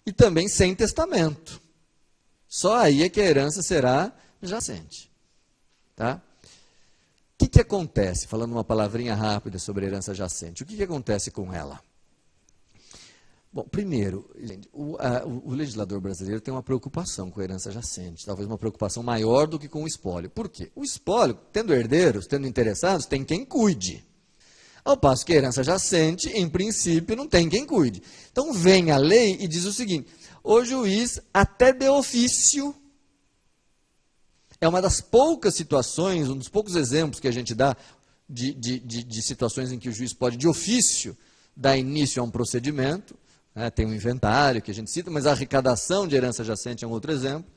e também sem testamento. Só aí é que a herança será jacente. Tá? O que acontece, falando uma palavrinha rápida sobre a herança jacente, o que acontece com ela? Bom, primeiro, gente, o legislador brasileiro tem uma preocupação com a herança jacente, talvez uma preocupação maior do que com o espólio. Por quê? O espólio, tendo herdeiros, tendo interessados, tem quem cuide. Ao passo que a herança jacente, em princípio, não tem quem cuide. Então vem a lei e diz o seguinte: o juiz, até de ofício, é uma das poucas situações, um dos poucos exemplos que a gente dá de situações em que o juiz pode, de ofício, dar início a um procedimento. Tem um inventário que a gente cita, mas a arrecadação de herança jacente é um outro exemplo.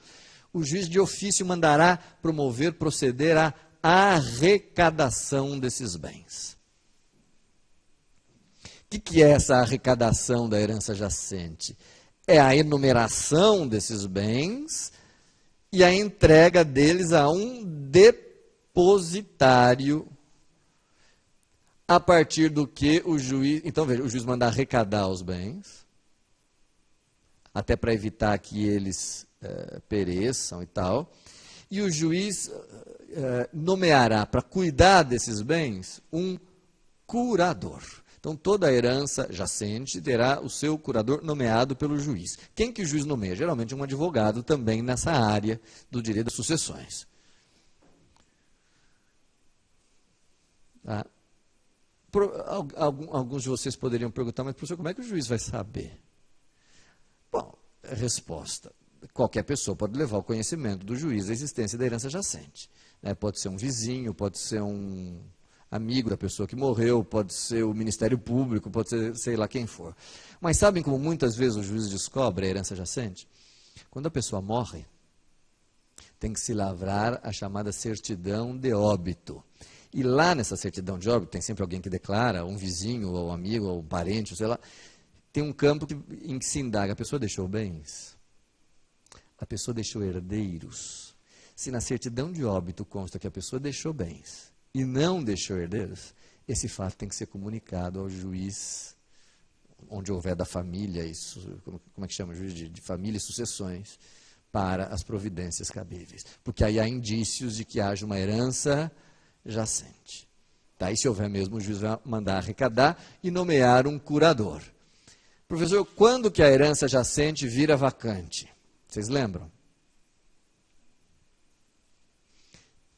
O juiz de ofício mandará promover, proceder à arrecadação desses bens. O que é essa arrecadação da herança jacente? É a enumeração desses bens e a entrega deles a um depositário, a partir do que o juiz... Então, veja, o juiz manda arrecadar os bens, até para evitar que eles pereçam e tal, e o juiz nomeará para cuidar desses bens um curador. Então, toda a herança jacente terá o seu curador nomeado pelo juiz. Quem que o juiz nomeia? Geralmente um advogado também nessa área do direito das sucessões. Tá? Alguns de vocês poderiam perguntar, mas professor, como é que o juiz vai saber? Bom, resposta. Qualquer pessoa pode levar ao conhecimento do juiz a existência da herança jacente. Pode ser um vizinho, pode ser um amigo da pessoa que morreu, pode ser o Ministério Público, pode ser sei lá quem for. Mas sabem como muitas vezes o juiz descobre a herança jacente? Quando a pessoa morre, tem que se lavrar a chamada certidão de óbito. E lá nessa certidão de óbito, tem sempre alguém que declara, um vizinho, ou um amigo, ou um parente, sei lá, tem um campo em que se indaga: a pessoa deixou bens? A pessoa deixou herdeiros? Se na certidão de óbito consta que a pessoa deixou bens e não deixou herdeiros, esse fato tem que ser comunicado ao juiz, onde houver da família, isso, como é que chama? Juiz de família e sucessões, para as providências cabíveis. Porque aí há indícios de que haja uma herança jacente. Tá? E se houver mesmo, o juiz vai mandar arrecadar e nomear um curador. Professor, quando que a herança jacente vira vacante? Vocês lembram?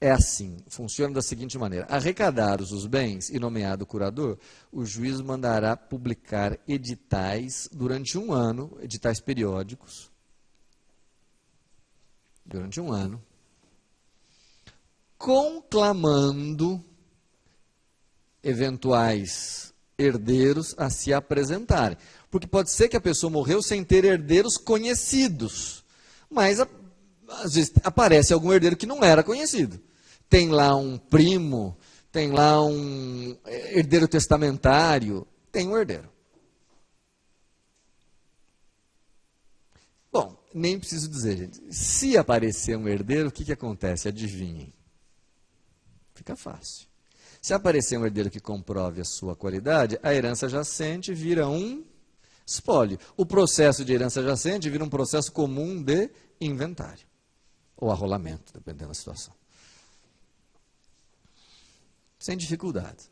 É assim, funciona da seguinte maneira: arrecadados os bens e nomeado o curador, o juiz mandará publicar editais durante um ano, editais periódicos, durante um ano, conclamando eventuais herdeiros a se apresentarem. Porque pode ser que a pessoa morreu sem ter herdeiros conhecidos, mas às vezes aparece algum herdeiro que não era conhecido. Tem lá um primo, tem lá um herdeiro testamentário, tem um herdeiro. Bom, nem preciso dizer, gente. Se aparecer um herdeiro, o que acontece? Adivinhem. Fica fácil. Se aparecer um herdeiro que comprove a sua qualidade, a herança jacente vira um espólio. O processo de herança jacente vira um processo comum de inventário. Ou arrolamento, dependendo da situação. Sem dificuldade.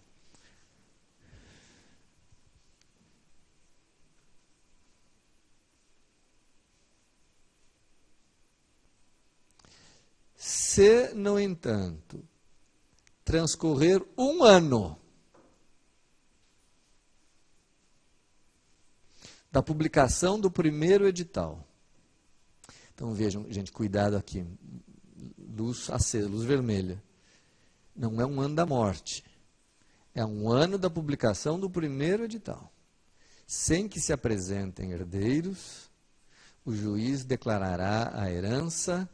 Se, no entanto, transcorrer um ano da publicação do primeiro edital. Então vejam, gente, cuidado aqui. Luz acesa, luz vermelha. Não é um ano da morte. É um ano da publicação do primeiro edital. Sem que se apresentem herdeiros, o juiz declarará a herança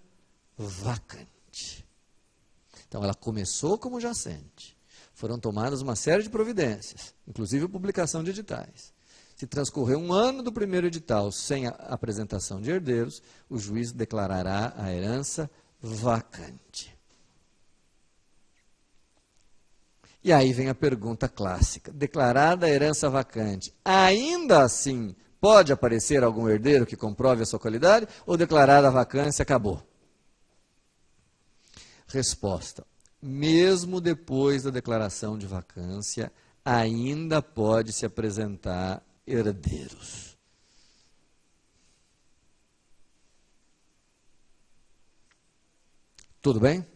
vacante. Então ela começou como jacente. Foram tomadas uma série de providências, inclusive a publicação de editais. Se transcorrer um ano do primeiro edital sem a apresentação de herdeiros, o juiz declarará a herança vacante. E aí vem a pergunta clássica. Declarada a herança vacante, ainda assim pode aparecer algum herdeiro que comprove a sua qualidade? Ou declarada a vacância, acabou? Resposta. Mesmo depois da declaração de vacância, ainda pode se apresentar herdeiros. Tudo bem?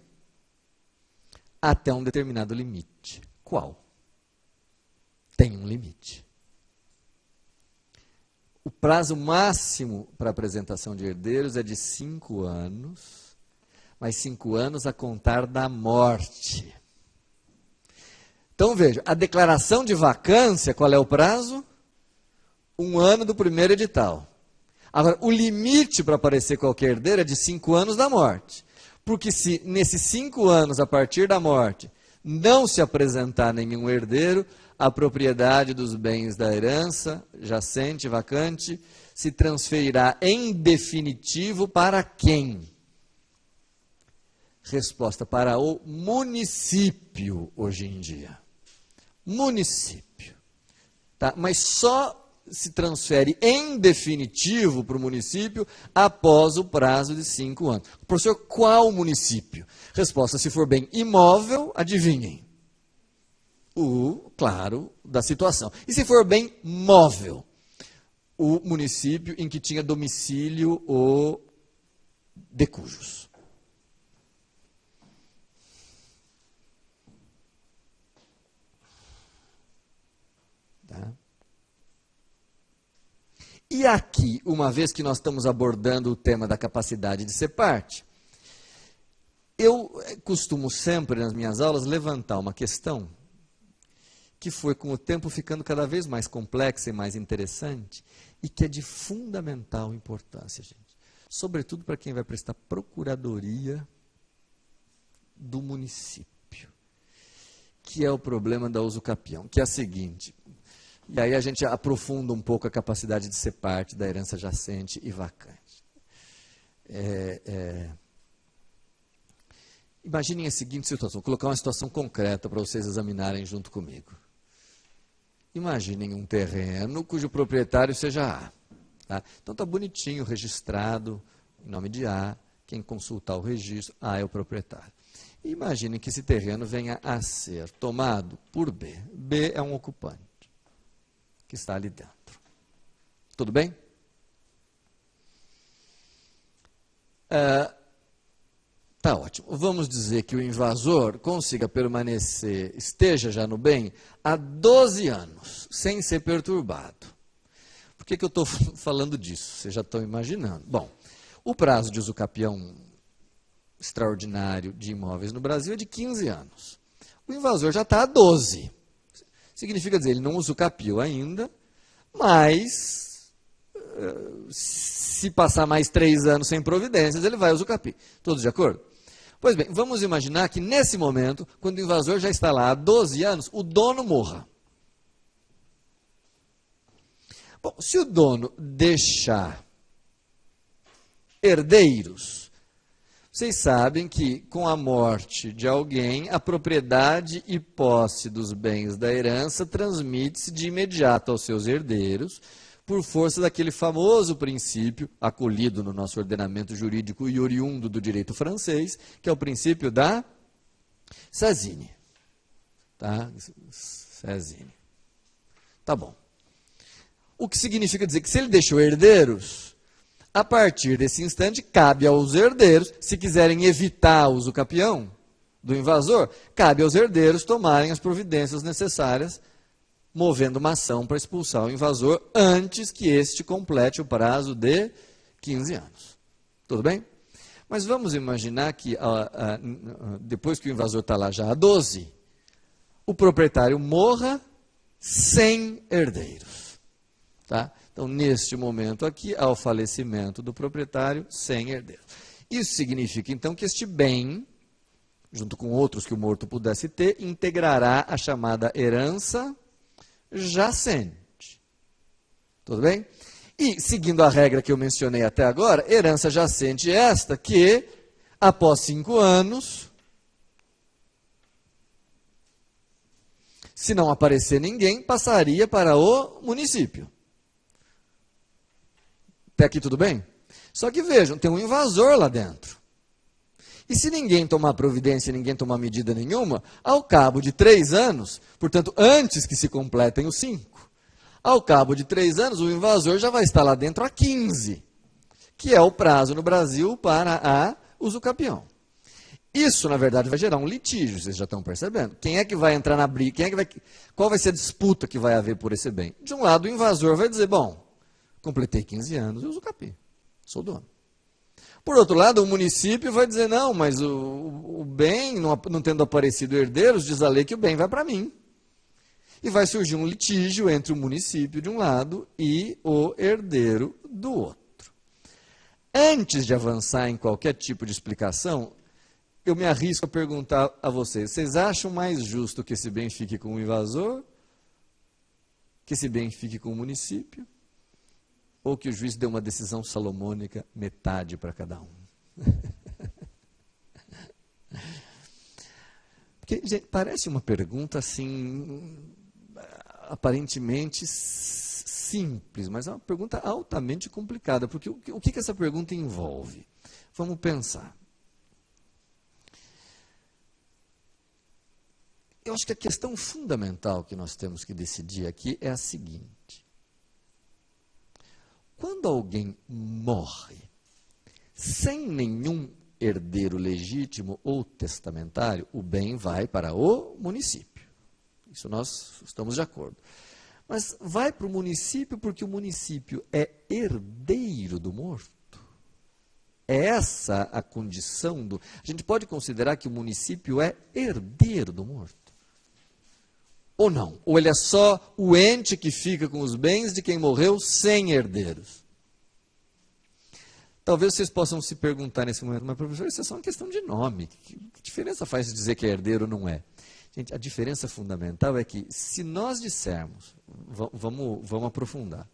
Até um determinado limite. Qual? Tem um limite. O prazo máximo para apresentação de herdeiros é de 5 anos, mas 5 anos a contar da morte. Então veja, a declaração de vacância, qual é o prazo? 1 ano do primeiro edital. Agora, o limite para aparecer qualquer herdeiro é de 5 anos da morte. Porque se nesses 5 anos, a partir da morte, não se apresentar nenhum herdeiro, a propriedade dos bens da herança, jacente, vacante, se transferirá em definitivo para quem? Resposta: para o município, hoje em dia. Município. Tá? Mas só se transfere em definitivo para o município após o prazo de 5 anos. Professor, qual município? Resposta: se for bem imóvel, adivinhem. Claro, da situação. E se for bem móvel? O município em que tinha domicílio ou decujus. Tá? E aqui, uma vez que nós estamos abordando o tema da capacidade de ser parte, eu costumo sempre, nas minhas aulas, levantar uma questão que foi, com o tempo, ficando cada vez mais complexa e mais interessante, e que é de fundamental importância, gente. Sobretudo para quem vai prestar procuradoria do município, que é o problema da usucapião, que é a seguinte. E aí a gente aprofunda um pouco a capacidade de ser parte da herança jacente e vacante. Imaginem a seguinte situação, vou colocar uma situação concreta para vocês examinarem junto comigo. Imaginem um terreno cujo proprietário seja A. Tá? Então está bonitinho, registrado em nome de A, quem consultar o registro, A é o proprietário. Imaginem que esse terreno venha a ser tomado por B. B é um ocupante que está ali dentro. Tudo bem? Tá ótimo. Vamos dizer que o invasor consiga permanecer, esteja já no bem, há 12 anos, sem ser perturbado. Por que eu estou falando disso? Vocês já estão imaginando. Bom, o prazo de usucapião extraordinário de imóveis no Brasil é de 15 anos. O invasor já está há 12. Significa dizer, ele não usucapiou ainda, mas se passar mais 3 anos sem providências, ele vai usucapiar. Todos de acordo? Pois bem, vamos imaginar que nesse momento, quando o invasor já está lá há 12 anos, o dono morra. Bom, se o dono deixar herdeiros, vocês sabem que com a morte de alguém, a propriedade e posse dos bens da herança transmite-se de imediato aos seus herdeiros, por força daquele famoso princípio, acolhido no nosso ordenamento jurídico e oriundo do direito francês, que é o princípio da sazine. Tá? Sazine. Tá bom. O que significa dizer que se ele deixou herdeiros, a partir desse instante, cabe aos herdeiros, se quiserem evitar o usucapião do invasor, cabe aos herdeiros tomarem as providências necessárias, movendo uma ação para expulsar o invasor antes que este complete o prazo de 15 anos. Tudo bem? Mas vamos imaginar que, depois que o invasor está lá já há 12, o proprietário morra sem herdeiros. Tá? Então, neste momento aqui, há o falecimento do proprietário sem herdeiros. Isso significa, então, que este bem, junto com outros que o morto pudesse ter, integrará a chamada herança jacente. Tudo bem? E, seguindo a regra que eu mencionei até agora, herança jacente esta que, após 5 anos, se não aparecer ninguém, passaria para o município. Até aqui tudo bem? Só que vejam, tem um invasor lá dentro. E se ninguém tomar providência, ninguém tomar medida nenhuma, ao cabo de 3 anos, portanto, antes que se completem os 5, ao cabo de 3 anos, o invasor já vai estar lá dentro há 15, que é o prazo no Brasil para a usucapião. Isso, na verdade, vai gerar um litígio, vocês já estão percebendo. Quem é que vai entrar na briga? Qual vai ser a disputa que vai haver por esse bem? De um lado, o invasor vai dizer, bom, completei 15 anos, eu usucapi, sou dono. Por outro lado, o município vai dizer, não, mas o bem, não tendo aparecido herdeiros, diz a lei que o bem vai para mim. E vai surgir um litígio entre o município de um lado e o herdeiro do outro. Antes de avançar em qualquer tipo de explicação, eu me arrisco a perguntar a vocês, vocês acham mais justo que esse bem fique com o invasor? Que esse bem fique com o município? Ou que o juiz dê uma decisão salomônica, metade para cada um? Porque, gente, parece uma pergunta assim, aparentemente simples, mas é uma pergunta altamente complicada, porque o que essa pergunta envolve? Vamos pensar. Eu acho que a questão fundamental que nós temos que decidir aqui é a seguinte. Quando alguém morre sem nenhum herdeiro legítimo ou testamentário, o bem vai para o município. Isso nós estamos de acordo. Mas vai para o município porque o município é herdeiro do morto. É essa a condição do... A gente pode considerar que o município é herdeiro do morto? Ou não? Ou ele é só o ente que fica com os bens de quem morreu sem herdeiros? Talvez vocês possam se perguntar nesse momento, mas professor, isso é só uma questão de nome. Que diferença faz dizer que é herdeiro ou não é? Gente, a diferença fundamental é que se nós dissermos, vamos aprofundar.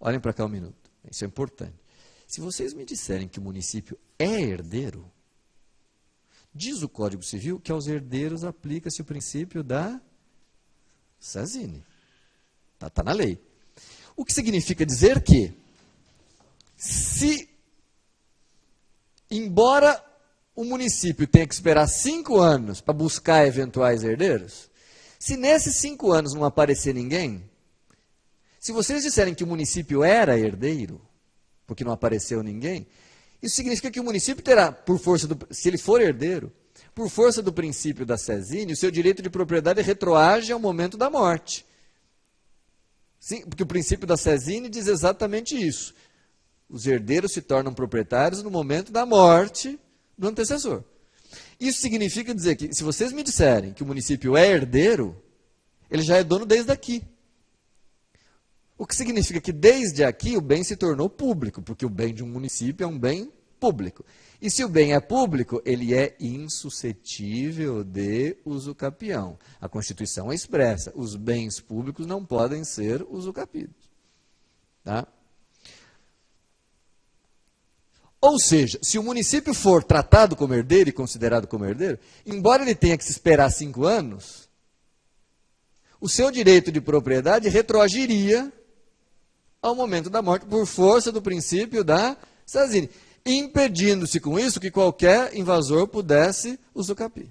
Olhem para cá um minuto, isso é importante. Se vocês me disserem que o município é herdeiro, diz o Código Civil que aos herdeiros aplica-se o princípio da Sazine. Está na lei. O que significa dizer que, se, embora o município tenha que esperar 5 anos para buscar eventuais herdeiros, se nesses 5 anos não aparecer ninguém, se vocês disserem que o município era herdeiro, porque não apareceu ninguém, isso significa que o município terá, por força do, se ele for herdeiro, por força do princípio da Sazine, o seu direito de propriedade retroage ao momento da morte. Sim, porque o princípio da Sazine diz exatamente isso. Os herdeiros se tornam proprietários no momento da morte do antecessor. Isso significa dizer que, se vocês me disserem que o município é herdeiro, ele já é dono desde aqui. O que significa que desde aqui o bem se tornou público, porque o bem de um município é um bem público. E se o bem é público, ele é insuscetível de usucapião. A Constituição é expressa, os bens públicos não podem ser usucapidos. Tá? Ou seja, se o município for tratado como herdeiro e considerado como herdeiro, embora ele tenha que se esperar 5 anos, o seu direito de propriedade retroagiria ao momento da morte, por força do princípio da Sazine, impedindo-se com isso que qualquer invasor pudesse usucapir.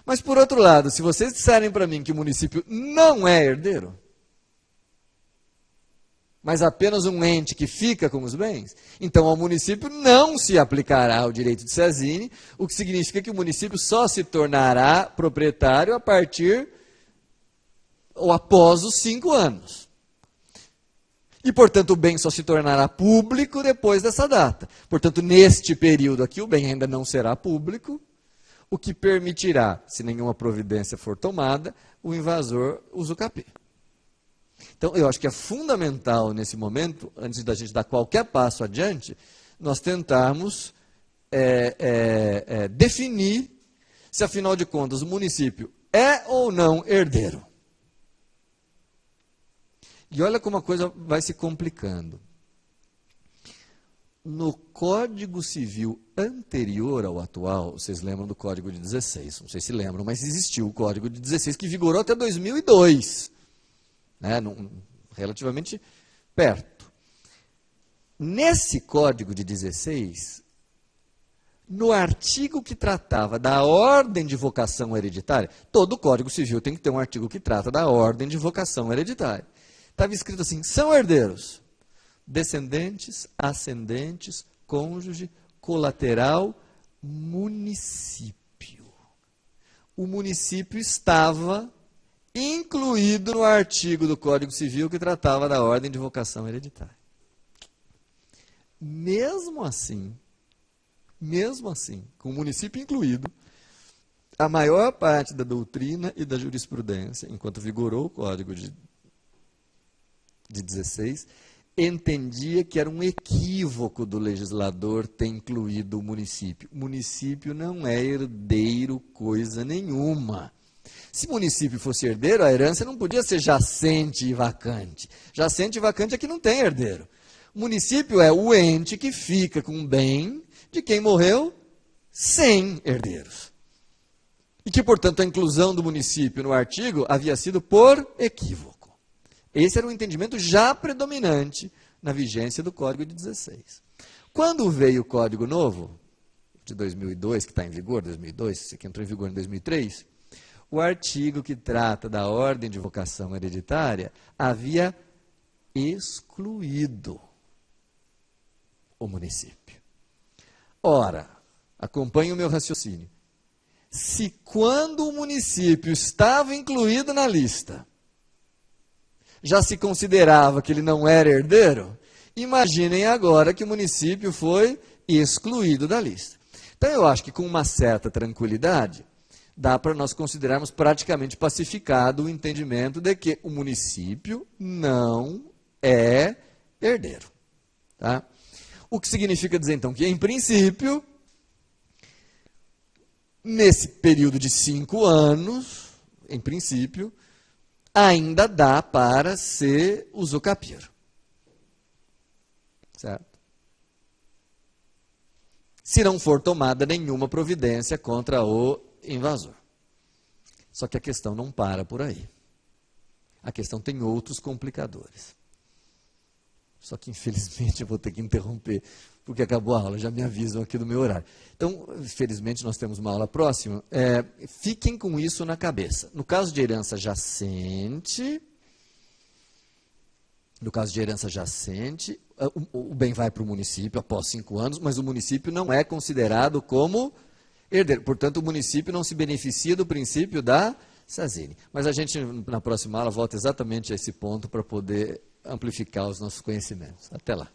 Mas, por outro lado, se vocês disserem para mim que o município não é herdeiro, mas apenas um ente que fica com os bens, então ao município não se aplicará o direito de Sazine, o que significa que o município só se tornará proprietário a partir ou após os 5 anos. E, portanto, o bem só se tornará público depois dessa data. Portanto, neste período aqui, o bem ainda não será público, o que permitirá, se nenhuma providência for tomada, o invasor usucapiar. Então, eu acho que é fundamental nesse momento, antes da gente dar qualquer passo adiante, nós tentarmos definir se, afinal de contas, o município é ou não herdeiro. E olha como a coisa vai se complicando. No Código Civil anterior ao atual, vocês lembram do Código de 16, não sei se lembram, mas existiu o Código de 16 que vigorou até 2002. Né, relativamente perto. Nesse Código de 16, no artigo que tratava da ordem de vocação hereditária, todo o Código Civil tem que ter um artigo que trata da ordem de vocação hereditária. Estava escrito assim, são herdeiros, descendentes, ascendentes, cônjuge, colateral, município. O município estava incluído no artigo do Código Civil que tratava da ordem de vocação hereditária. Mesmo assim, com o município incluído, a maior parte da doutrina e da jurisprudência, enquanto vigorou o Código de 16, entendia que era um equívoco do legislador ter incluído o município. O município não é herdeiro coisa nenhuma. Se o município fosse herdeiro, a herança não podia ser jacente e vacante. Jacente e vacante é que não tem herdeiro. O município é o ente que fica com o bem de quem morreu sem herdeiros. E que, portanto, a inclusão do município no artigo havia sido por equívoco. Esse era o entendimento já predominante na vigência do Código de 16. Quando veio o Código Novo, de 2002, que está em vigor, 2002, esse aqui entrou em vigor em 2003, o artigo que trata da ordem de vocação hereditária havia excluído o município. Ora, acompanhe o meu raciocínio. Se quando o município estava incluído na lista, já se considerava que ele não era herdeiro, imaginem agora que o município foi excluído da lista. Então, eu acho que com uma certa tranquilidade, dá para nós considerarmos praticamente pacificado o entendimento de que o município não é herdeiro. Tá? O que significa dizer, então, que, em princípio, nesse período de 5 anos, em princípio, ainda dá para ser usucapiar. Certo? Se não for tomada nenhuma providência contra o invasor. Só que a questão não para por aí. A questão tem outros complicadores. Só que, infelizmente, eu vou ter que interromper, porque acabou a aula, já me avisam aqui do meu horário. Então, infelizmente, nós temos uma aula próxima. Fiquem com isso na cabeça. No caso de herança jacente, o bem vai para o município após 5 anos, mas o município não é considerado como herdeiro. Portanto, o município não se beneficia do princípio da Sazine. Mas a gente, na próxima aula, volta exatamente a esse ponto para poder amplificar os nossos conhecimentos. Até lá.